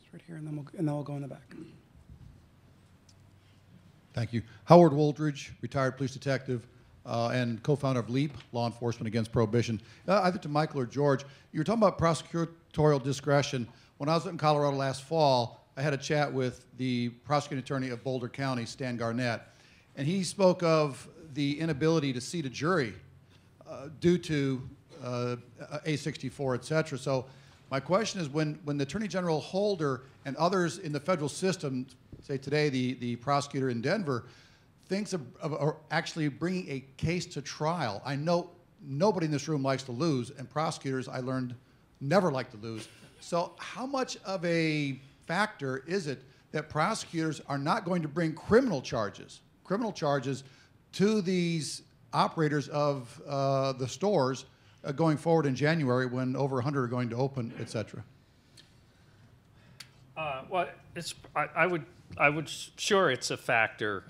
S1: Just right here, and then we'll go in the back.
S7: Thank you. Howard Woldridge, retired police detective and co-founder of LEAP, Law Enforcement Against Prohibition. Either to Michael or George, you were talking about prosecutorial discretion. When I was in Colorado last fall, I had a chat with the prosecuting attorney of Boulder County, Stan Garnett, and he spoke of the inability to seat a jury due to A64, et cetera. So my question is, when the Attorney General Holder and others in the federal system, say today the prosecutor in Denver, thinks of actually bringing a case to trial. I know nobody in this room likes to lose, and prosecutors, I learned, never like to lose. So how much of a factor is it that prosecutors are not going to bring criminal charges to these operators of the stores going forward in January when over 100 are going to open, et cetera?
S3: Well, I would sure it's a factor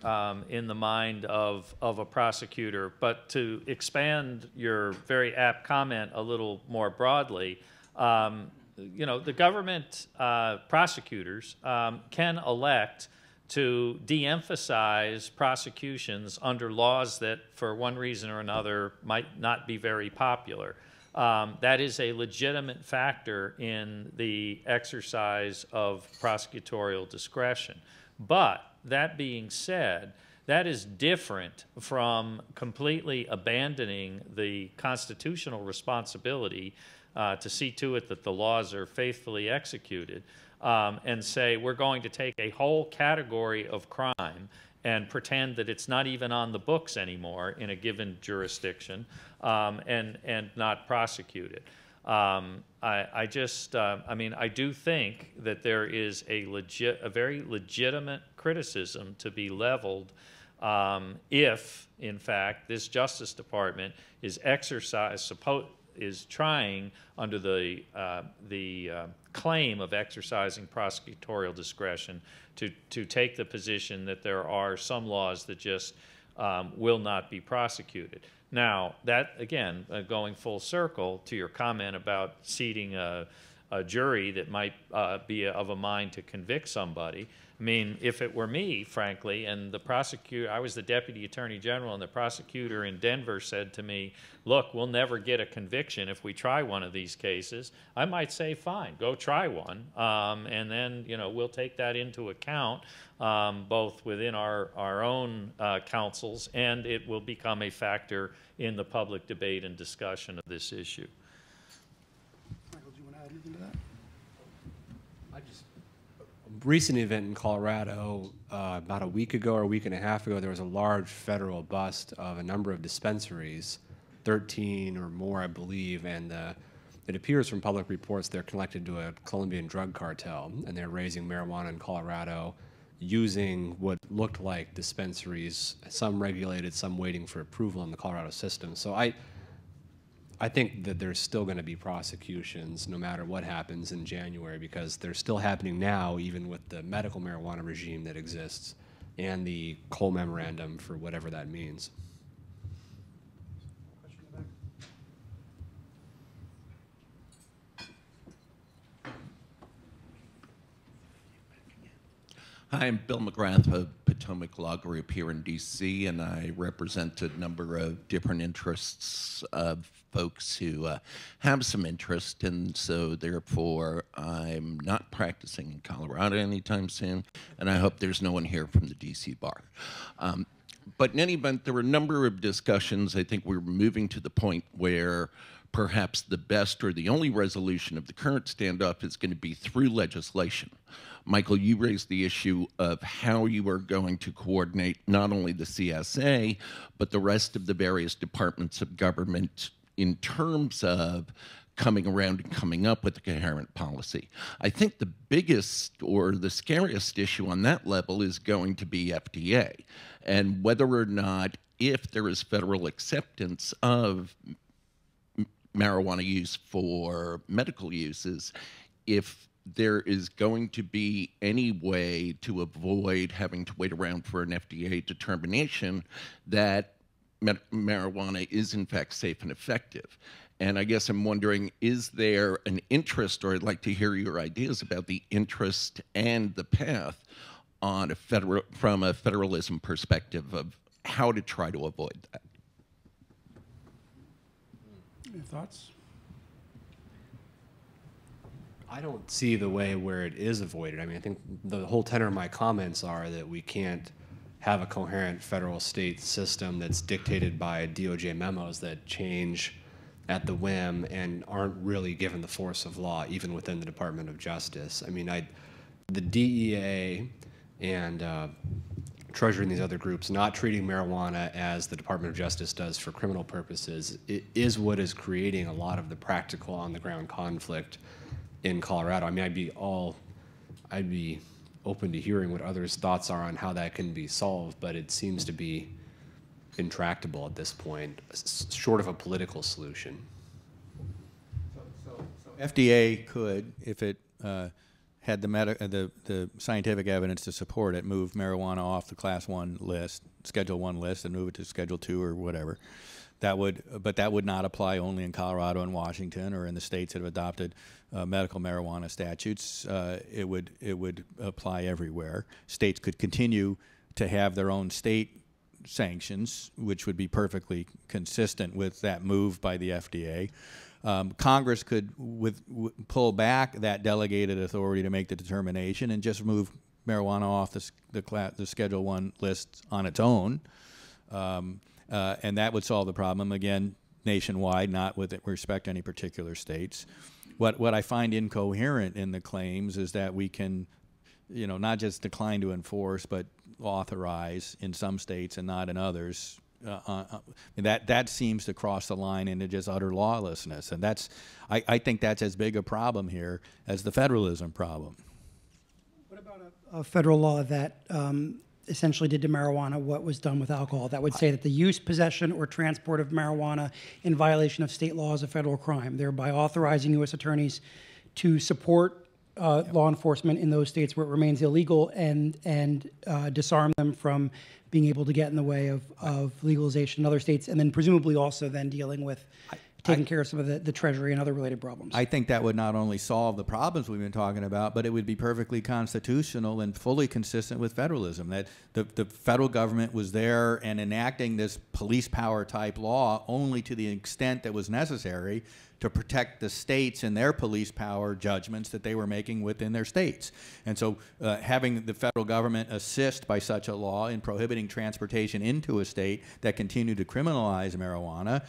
S3: in the mind of a prosecutor, but to expand your very apt comment a little more broadly, the government prosecutors can elect to de-emphasize prosecutions under laws that, for one reason or another, might not be very popular. That is a legitimate factor in the exercise of prosecutorial discretion. But that being said, that is different from completely abandoning the constitutional responsibility to see to it that the laws are faithfully executed and say we're going to take a whole category of crime and pretend that it's not even on the books anymore in a given jurisdiction and not prosecute it. I do think that there is a very legitimate criticism to be leveled if, in fact, this Justice Department is trying under the claim of exercising prosecutorial discretion to take the position that there are some laws that just will not be prosecuted. Now, that, again, going full circle to your comment about seating a jury that might be of a mind to convict somebody. I mean, if it were me, frankly, and the prosecutor, I was the deputy attorney general, and the prosecutor in Denver said to me, look, we'll never get a conviction if we try one of these cases, I might say, fine, go try one, and then, we'll take that into account, both within our own councils, and it will become a factor in the public debate and discussion of this issue.
S1: Michael, do you want to add anything to that?
S2: Recent event in Colorado, about a week ago or a week and a half ago, there was a large federal bust of a number of dispensaries, 13 or more, I believe, and it appears from public reports they're connected to a Colombian drug cartel, and they're raising marijuana in Colorado using what looked like dispensaries, some regulated, some waiting for approval in the Colorado system. So I think that there's still going to be prosecutions no matter what happens in January, because they're still happening now, even with the medical marijuana regime that exists and the Cole Memorandum for whatever that means.
S8: Hi, I'm Bill McGrath of Potomac Law Group here in D.C., and I represent a number of different interests of folks who have some interest, and so therefore I'm not practicing in Colorado anytime soon, and I hope there's no one here from the D.C. bar. But in any event, there were a number of discussions. I think we're moving to the point where perhaps the best or the only resolution of the current standoff is going to be through legislation. Michael, you raised the issue of how you are going to coordinate not only the CSA, but the rest of the various departments of government in terms of coming around and coming up with a coherent policy. I think the biggest or the scariest issue on that level is going to be FDA, and whether or not, if there is federal acceptance of marijuana use for medical uses, if there is going to be any way to avoid having to wait around for an FDA determination that marijuana is in fact safe and effective. And I guess I'm wondering, is there an interest, or I'd like to hear your ideas about the interest and the path on from a federalism perspective of how to try to avoid that?
S1: Your thoughts?
S9: I don't see the way where it is avoided. I mean, I think the whole tenor of my comments are that we can't have a coherent federal-state system that's dictated by DOJ memos that change at the whim and aren't really given the force of law, even within the Department of Justice. I mean, the DEA and Treasury and these other groups not treating marijuana as the Department of Justice does for criminal purposes, it is what is creating a lot of the practical on-the-ground conflict in Colorado. I mean, I'd be open to hearing what others' thoughts are on how that can be solved, but it seems to be intractable at this point, short of a political solution.
S4: So FDA could, if it had the scientific evidence to support it, move marijuana off the Class 1 list, Schedule 1 list, and move it to Schedule 2 or whatever. But that would not apply only in Colorado and Washington or in the states that have adopted medical marijuana statutes. It would apply everywhere. States could continue to have their own state sanctions, which would be perfectly consistent with that move by the FDA. Congress could pull back that delegated authority to make the determination and just move marijuana off the Schedule 1 list on its own. And that would solve the problem, again, nationwide, not with respect to any particular states. What I find incoherent in the claims is that we can, not just decline to enforce, but authorize in some states and not in others. That seems to cross the line into just utter lawlessness. And I think that's as big a problem here as the federalism problem.
S1: What about a federal law that essentially did to marijuana what was done with alcohol, that would say that the use, possession, or transport of marijuana in violation of state law is a federal crime, thereby authorizing U.S. attorneys to support law enforcement in those states where it remains illegal and disarm them from being able to get in the way of legalization in other states, and then presumably also then dealing with taking care of some of the Treasury and other related problems.
S4: I think that would not only solve the problems we've been talking about, but it would be perfectly constitutional and fully consistent with federalism, that the federal government was there and enacting this police power type law only to the extent that was necessary to protect the states and their police power judgments that they were making within their states. And so having the federal government assist by such a law in prohibiting transportation into a state that continued to criminalize marijuana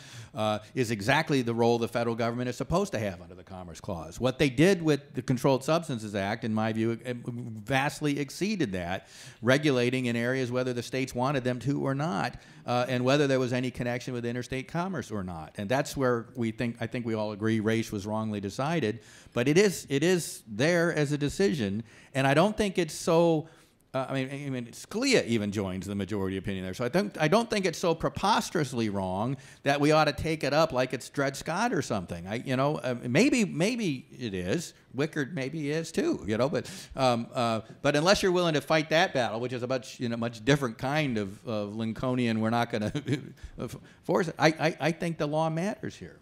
S4: is exactly the role the federal government is supposed to have under the Commerce Clause. What they did with the Controlled Substances Act, in my view, vastly exceeded that, regulating in areas whether the states wanted them to or not, and whether there was any connection with interstate commerce or not. And that's where I think we all agree race was wrongly decided, but it is there as a decision, and I don't think it's so. I mean, Scalia even joins the majority opinion there. So I don't think it's so preposterously wrong that we ought to take it up like it's Dred Scott or something. Maybe it is. Wickard maybe is too. But unless you're willing to fight that battle, which is a much different kind of Lincolnian, we're not going to force it. I think the law matters here.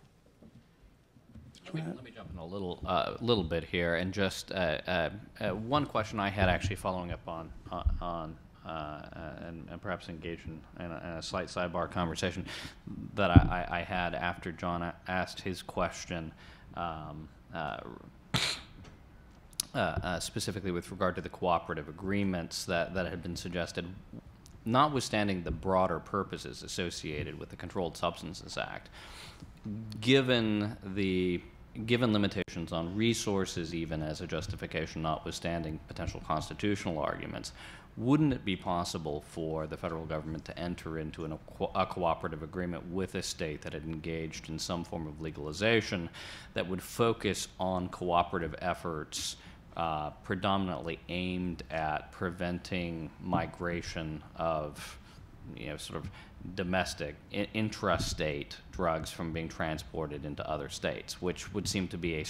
S5: Let me jump in a little bit here, and just one question I had actually following up on and perhaps engage in a slight sidebar conversation that I had after John asked his question, specifically with regard to the cooperative agreements that had been suggested. notwithstanding the broader purposes associated with the Controlled Substances Act, given limitations on resources, even as a justification, notwithstanding potential constitutional arguments, wouldn't it be possible for the federal government to enter into a cooperative agreement with a state that had engaged in some form of legalization that would focus on cooperative efforts predominantly aimed at preventing migration of, sort of domestic, intrastate drugs from being transported into other states, which would seem to be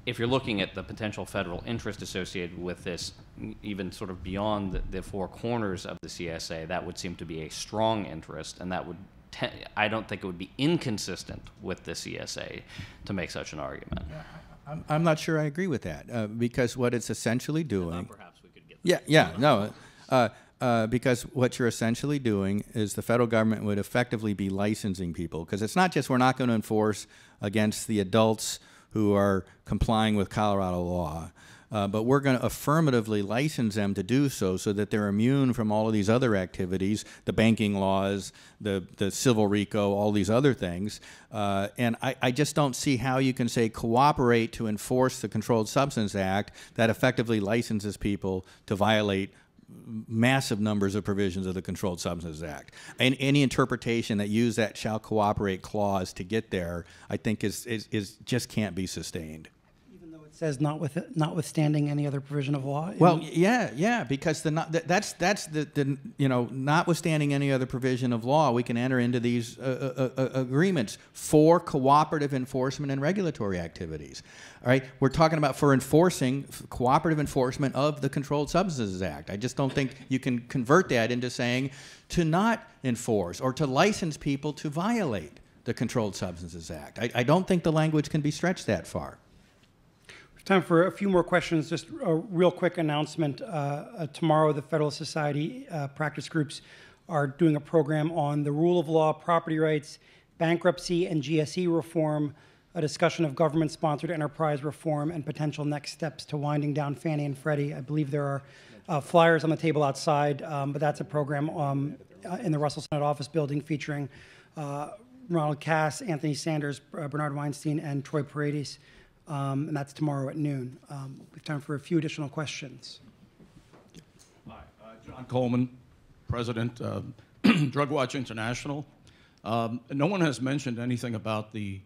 S5: if you're looking at the potential federal interest associated with this, even sort of beyond the four corners of the CSA, that would seem to be a strong interest, and that would, I don't think it would be inconsistent with the CSA to make such an argument.
S4: I'm not sure I agree with that, because what it's essentially doing...
S5: Perhaps we could get
S4: because what you're essentially doing is the federal government would effectively be licensing people, because it's not just we're not going to enforce against the adults who are complying with Colorado law, but we're going to affirmatively license them to do so that they're immune from all of these other activities, the banking laws, the civil RICO, all these other things. And I just don't see how you can say cooperate to enforce the Controlled Substance Act that effectively licenses people to violate massive numbers of provisions of the Controlled Substances Act. And any interpretation that use that shall cooperate clause to get there, I think is just can't be sustained.
S1: Even though it says notwithstanding any other provision of law?
S4: Well, yeah, because that's notwithstanding any other provision of law, we can enter into these agreements for cooperative enforcement and regulatory activities. All right, we're talking about for enforcing cooperative enforcement of the Controlled Substances Act. I just don't think you can convert that into saying to not enforce or to license people to violate the Controlled Substances Act. I don't think the language can be stretched that far.
S1: Time for a few more questions. Just a real quick announcement. Tomorrow, the Federalist Society practice groups are doing a program on the rule of law, property rights, bankruptcy, and GSE reform, a discussion of government-sponsored enterprise reform, and potential next steps to winding down Fannie and Freddie. I believe there are flyers on the table outside, but that's a program in the Russell Senate Office Building featuring Ronald Cass, Anthony Sanders, Bernard Weinstein, and Troy Paredes. And that's tomorrow at noon. We have time for a few additional questions.
S10: Hi, John Coleman, President of Drug Watch International. No one has mentioned anything about the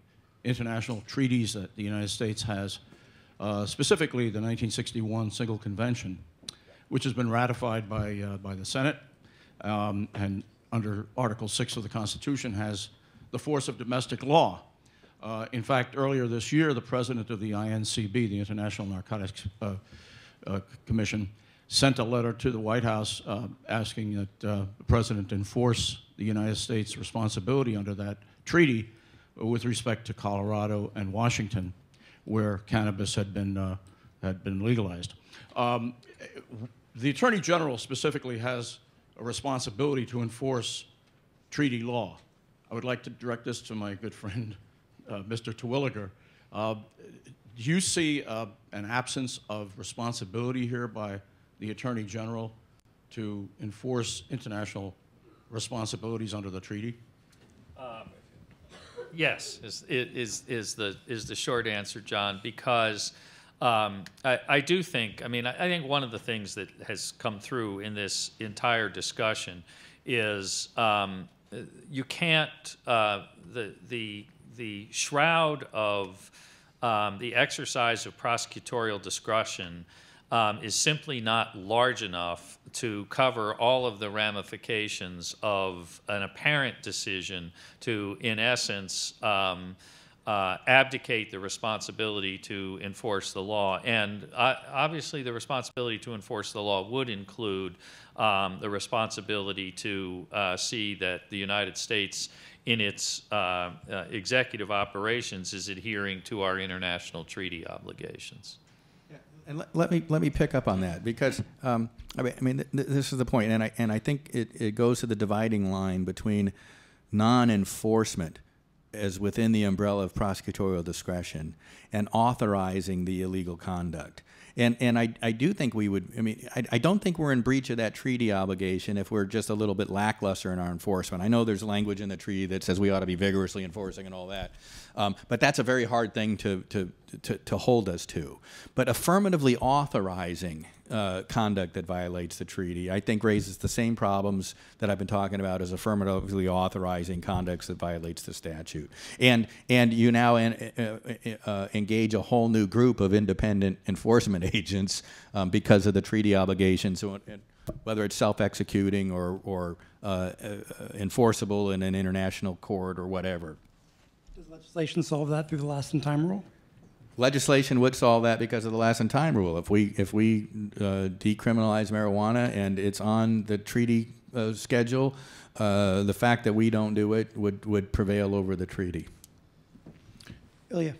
S10: international treaties that the United States has, specifically the 1961 Single Convention, which has been ratified by the Senate, and under Article 6 of the Constitution has the force of domestic law. In fact, earlier this year, the president of the INCB, the International Narcotics Commission, sent a letter to the White House asking that the president enforce the United States' responsibility under that treaty with respect to Colorado and Washington, where cannabis had been legalized. The Attorney General specifically has a responsibility to enforce treaty law. I would like to direct this to my good friend, Mr. Terwilliger. Do you see an absence of responsibility here by the Attorney General to enforce international responsibilities under the treaty?
S3: Yes, is the short answer, John, because I do think, I think one of the things that has come through in this entire discussion is you can't, the shroud of the exercise of prosecutorial discretion is simply not large enough to cover all of the ramifications of an apparent decision to, in essence, abdicate the responsibility to enforce the law. And obviously the responsibility to enforce the law would include the responsibility to see that the United States in its executive operations is adhering to our international treaty obligations.
S4: And let me pick up on that, because this is the point, and I think it goes to the dividing line between non-enforcement as within the umbrella of prosecutorial discretion and authorizing the illegal conduct. And I do think we would, I mean, I don't think we're in breach of that treaty obligation if we're just a little bit lackluster in our enforcement. I know there's language in the treaty that says we ought to be vigorously enforcing and all that, but that's a very hard thing to hold us to. But affirmatively authorizing conduct that violates the treaty, I think raises the same problems that I've been talking about as affirmatively authorizing conduct that violates the statute. And you now engage a whole new group of independent enforcement agents because of the treaty obligations, whether it's self-executing or enforceable in an international court or whatever.
S1: Does legislation solve that through the last in time rule?
S4: Legislation would solve that because of the last in time rule. If we decriminalize marijuana and it's on the treaty schedule, the fact that we don't do it would prevail over the treaty.
S1: Ilya.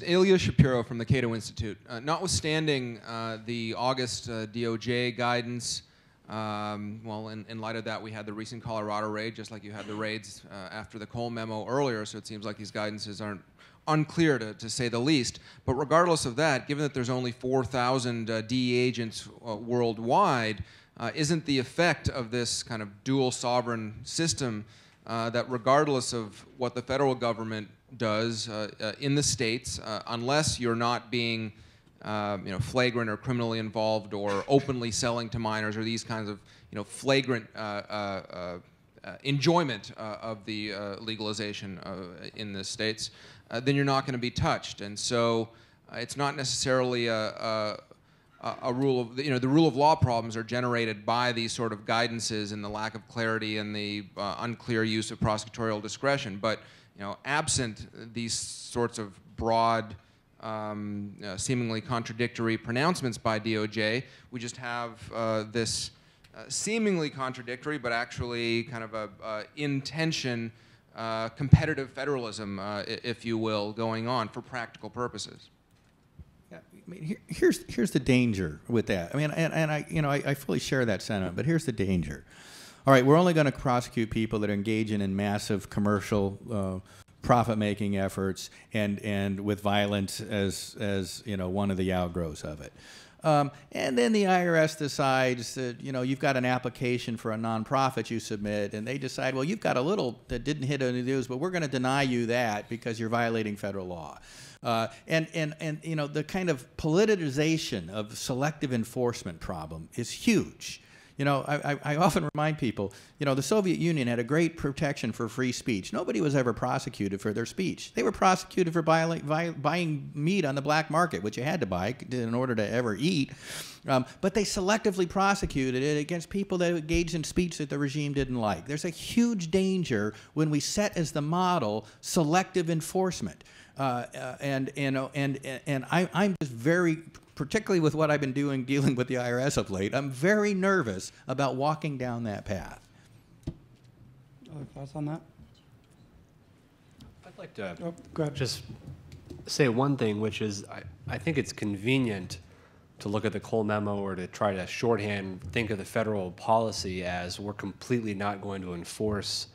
S11: Ilya Shapiro from the Cato Institute. Notwithstanding the August DOJ guidance, well, in light of that, we had the recent Colorado raid, just like you had the raids after the Cole memo earlier, so it seems like these guidances aren't unclear, to say the least. But regardless of that, given that there's only 4,000 DEA agents worldwide, isn't the effect of this kind of dual sovereign system that regardless of what the federal government does in the states, unless you're not being flagrant or criminally involved or openly selling to minors or these kinds of flagrant enjoyment of the legalization in the states, then you're not going to be touched. And so it's not necessarily a rule of, the rule of law problems are generated by these sort of guidances and the lack of clarity and the unclear use of prosecutorial discretion. But absent these sorts of broad, seemingly contradictory pronouncements by DOJ, we just have this seemingly contradictory, but actually kind of a in-tension competitive federalism, if you will, going on for practical purposes.
S4: Yeah, I mean, here's the danger with that. I mean, and I fully share that sentiment, but here's the danger. All right, we're only going to prosecute people that are engaging in massive commercial profit-making efforts and with violence as one of the outgrowths of it. And then the IRS decides that you've got an application for a nonprofit you submit, and they decide, well, you've got a little that didn't hit any news, but we're going to deny you that because you're violating federal law. And the kind of politicization of selective enforcement problem is huge. I often remind people, the Soviet Union had a great protection for free speech. Nobody was ever prosecuted for their speech. They were prosecuted for buying meat on the black market, which you had to buy in order to ever eat. But they selectively prosecuted it against people that engaged in speech that the regime didn't like. There's a huge danger when we set as the model selective enforcement. And I'm just very, particularly with what I've been dealing with the IRS of late, I'm very nervous about walking down that path.
S1: Other thoughts on that?
S9: I'd like to
S1: go ahead.
S9: just say one thing, which is I think it's convenient to look at the Cole memo or to try to shorthand think of the federal policy as we're completely not going to enforce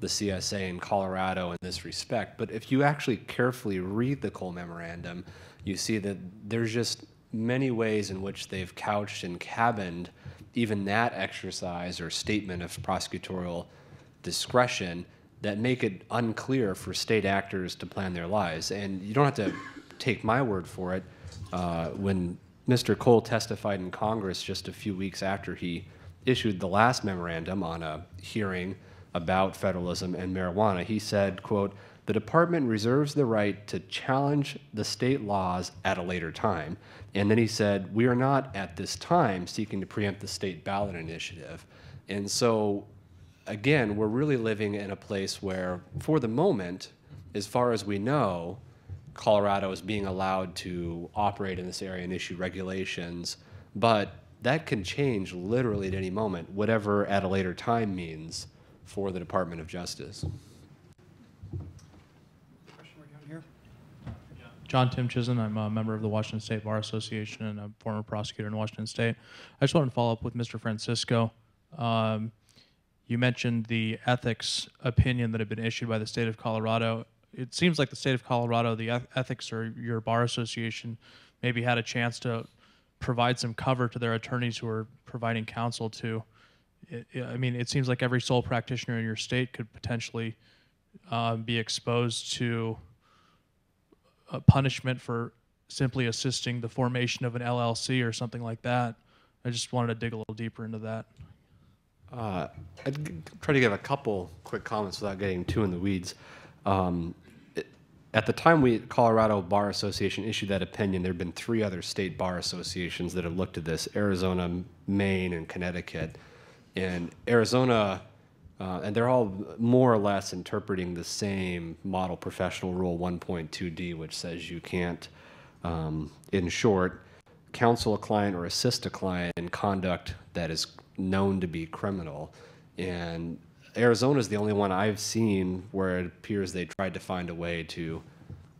S9: the CSA in Colorado in this respect. But if you actually carefully read the Cole memorandum, you see that there's just many ways in which they've couched and cabined even that exercise or statement of prosecutorial discretion that make it unclear for state actors to plan their lives. And you don't have to take my word for it. When Mr. Cole testified in Congress just a few weeks after he issued the last memorandum on a hearing about federalism and marijuana, he said, quote, "The department reserves the right to challenge the state laws at a later time." And then he said, "We are not at this time seeking to preempt the state ballot initiative." And so, again, we're really living in a place where, for the moment, as far as we know, Colorado is being allowed to operate in this area and issue regulations, but that can change literally at any moment, whatever at a later time means for the Department of Justice.
S12: John Tim Chisholm. I'm a member of the Washington State Bar Association and a former prosecutor in Washington State. I just wanted to follow up with Mr. Francisco. You mentioned the ethics opinion that had been issued by the state of Colorado. It seems like the state of Colorado, the ethics or your bar association, maybe had a chance to provide some cover to their attorneys who are providing counsel to. I mean, it seems like every sole practitioner in your state could potentially be exposed to a punishment for simply assisting the formation of an LLC or something like that. I just wanted to dig a little deeper into that.
S9: I'd try to give a couple quick comments without getting too in the weeds. At the time Colorado Bar Association issued that opinion, there have been 3 other state bar associations that have looked at this: Arizona, Maine, and Connecticut. And Arizona, and they're all more or less interpreting the same model professional rule 1.2D, which says you can't, in short, counsel a client or assist a client in conduct that is known to be criminal. And Arizona is the only one I've seen where it appears they tried to find a way to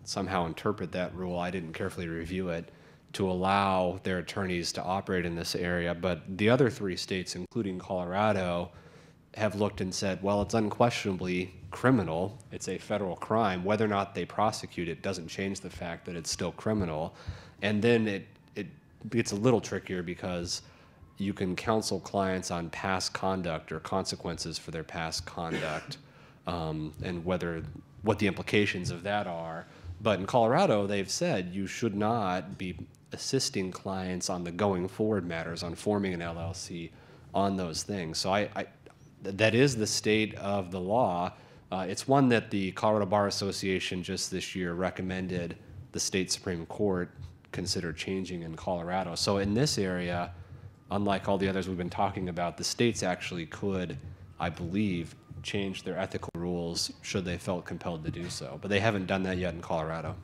S9: somehow interpret that rule. I didn't carefully review it, to allow their attorneys to operate in this area. But the other 3 states, including Colorado, have looked and said, well, it's unquestionably criminal. It's a federal crime. Whether or not they prosecute it doesn't change the fact that it's still criminal. And then it gets a little trickier because you can counsel clients on past conduct or consequences for their past conduct, and what the implications of that are. But in Colorado, they've said you should not be assisting clients on the going forward matters, on forming an LLC, on those things. So that is the state of the law. It's one that the Colorado Bar Association just this year recommended the state Supreme Court consider changing in Colorado. So in this area, unlike all the others we've been talking about, the states actually could, I believe, change their ethical rules should they felt compelled to do so. But they haven't done that yet in Colorado.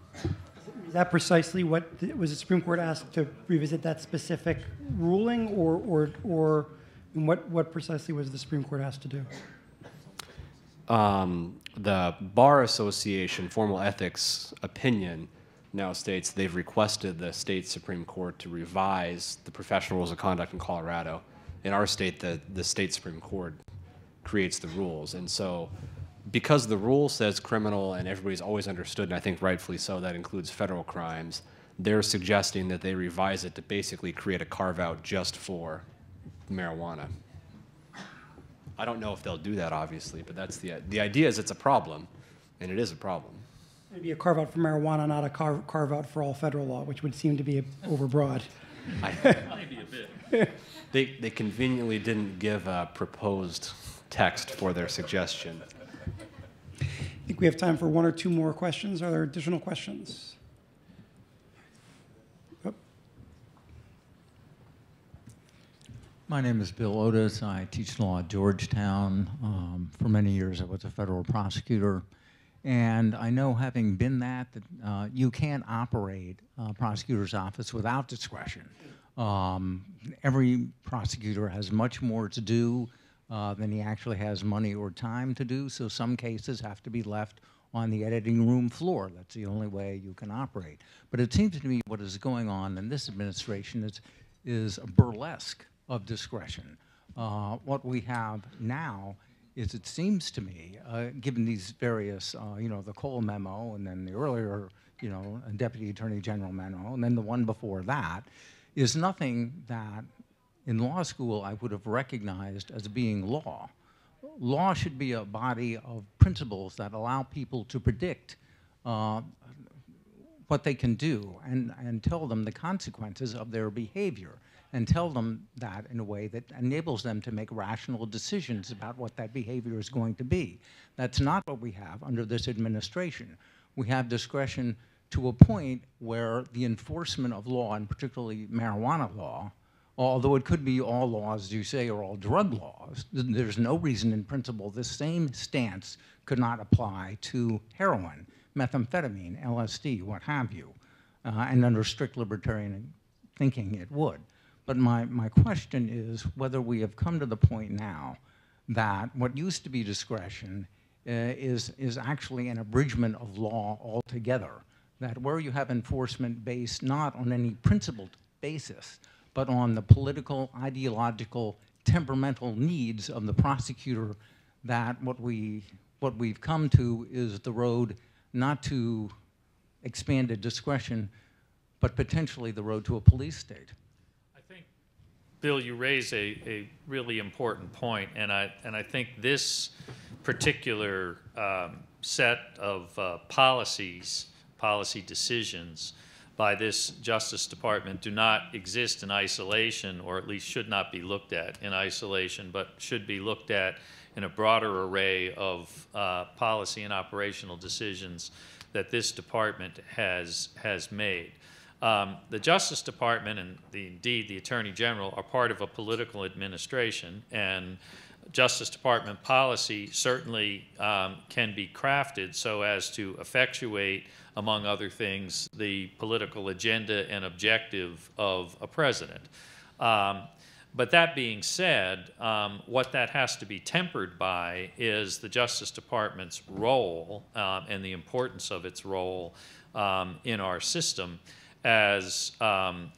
S1: Is that precisely what was the Supreme Court asked to revisit that specific ruling, or what precisely was the Supreme Court asked to do?
S9: The Bar Association formal ethics opinion now states they've requested the state Supreme Court to revise the professional rules of conduct in Colorado. In our state, the state Supreme Court creates the rules. And so because the rule says criminal and everybody's always understood, and I think rightfully so, that includes federal crimes, they're suggesting that they revise it to basically create a carve-out just for marijuana. I don't know if they'll do that, obviously, but that's the idea is it's a problem, and it is a problem.
S1: Maybe a carve-out for marijuana, not a carve-out for all federal law, which would seem to be overbroad.
S3: Maybe a bit.
S9: They conveniently didn't give a proposed text for their suggestion.
S1: I think we have time for 1 or 2 more questions. Are there additional questions? Oh.
S13: My name is Bill Otis. I teach law at Georgetown. For many years, I was a federal prosecutor. And I know, having been that you can't operate a prosecutor's office without discretion. Every prosecutor has much more to do than he actually has money or time to do, so some cases have to be left on the editing room floor. That's the only way you can operate. But it seems to me what is going on in this administration is a burlesque of discretion. What we have now is, it seems to me, given these various, the Cole memo, and then the earlier, Deputy Attorney General memo, and then the one before that, is nothing that in law school I would have recognized as being law. Law should be a body of principles that allow people to predict what they can do and tell them the consequences of their behavior, and tell them that in a way that enables them to make rational decisions about what that behavior is going to be. That's not what we have under this administration. We have discretion to a point where the enforcement of law, and particularly marijuana law, although it could be all laws, as you say, or all drug laws, there's no reason in principle this same stance could not apply to heroin, methamphetamine, LSD, what have you. And under strict libertarian thinking, it would. But my question is whether we have come to the point now that what used to be discretion is actually an abridgment of law altogether, that where you have enforcement based not on any principled basis, but on the political, ideological, temperamental needs of the prosecutor, that what we've come to is the road not to expanded discretion, but potentially the road to a police state.
S3: I think, Bill, you raise a really important point, and I think this particular set of policy decisions by this Justice Department do not exist in isolation, or at least should not be looked at in isolation, but should be looked at in a broader array of policy and operational decisions that this department has made. The Justice Department and indeed the Attorney General are part of a political administration, and Justice Department policy certainly can be crafted so as to effectuate, among other things, the political agenda and objective of a president. But that being said, what that has to be tempered by is the Justice Department's role and the importance of its role in our system as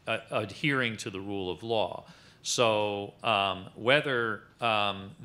S3: adhering to the rule of law. So whether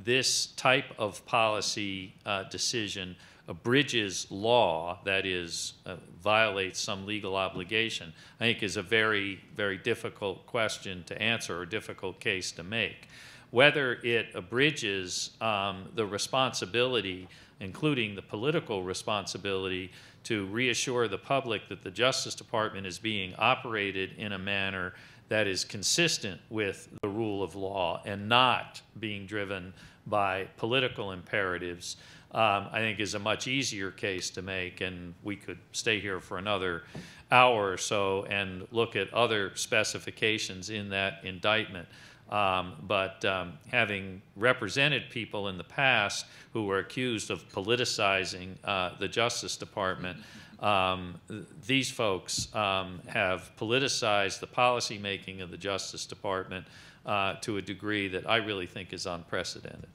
S3: this type of policy decision abridges law, that is, violates some legal obligation, I think is a very, very difficult question to answer or difficult case to make. Whether it abridges the responsibility, including the political responsibility, to reassure the public that the Justice Department is being operated in a manner that is consistent with the rule of law and not being driven by political imperatives, I think is a much easier case to make, and we could stay here for another hour or so and look at other specifications in that indictment. But having represented people in the past who were accused of politicizing the Justice Department, these folks have politicized the policy making of the Justice Department to a degree that I really think is unprecedented.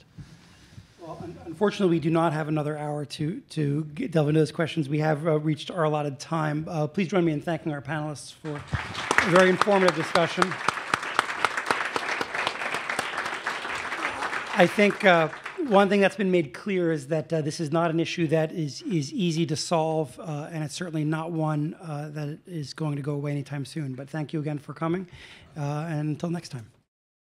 S1: Well, unfortunately, we do not have another hour to delve into those questions. We have reached our allotted time. Please join me in thanking our panelists for a very informative discussion. I think one thing that's been made clear is that this is not an issue that is easy to solve, and it's certainly not one that is going to go away anytime soon. But thank you again for coming, and until next time.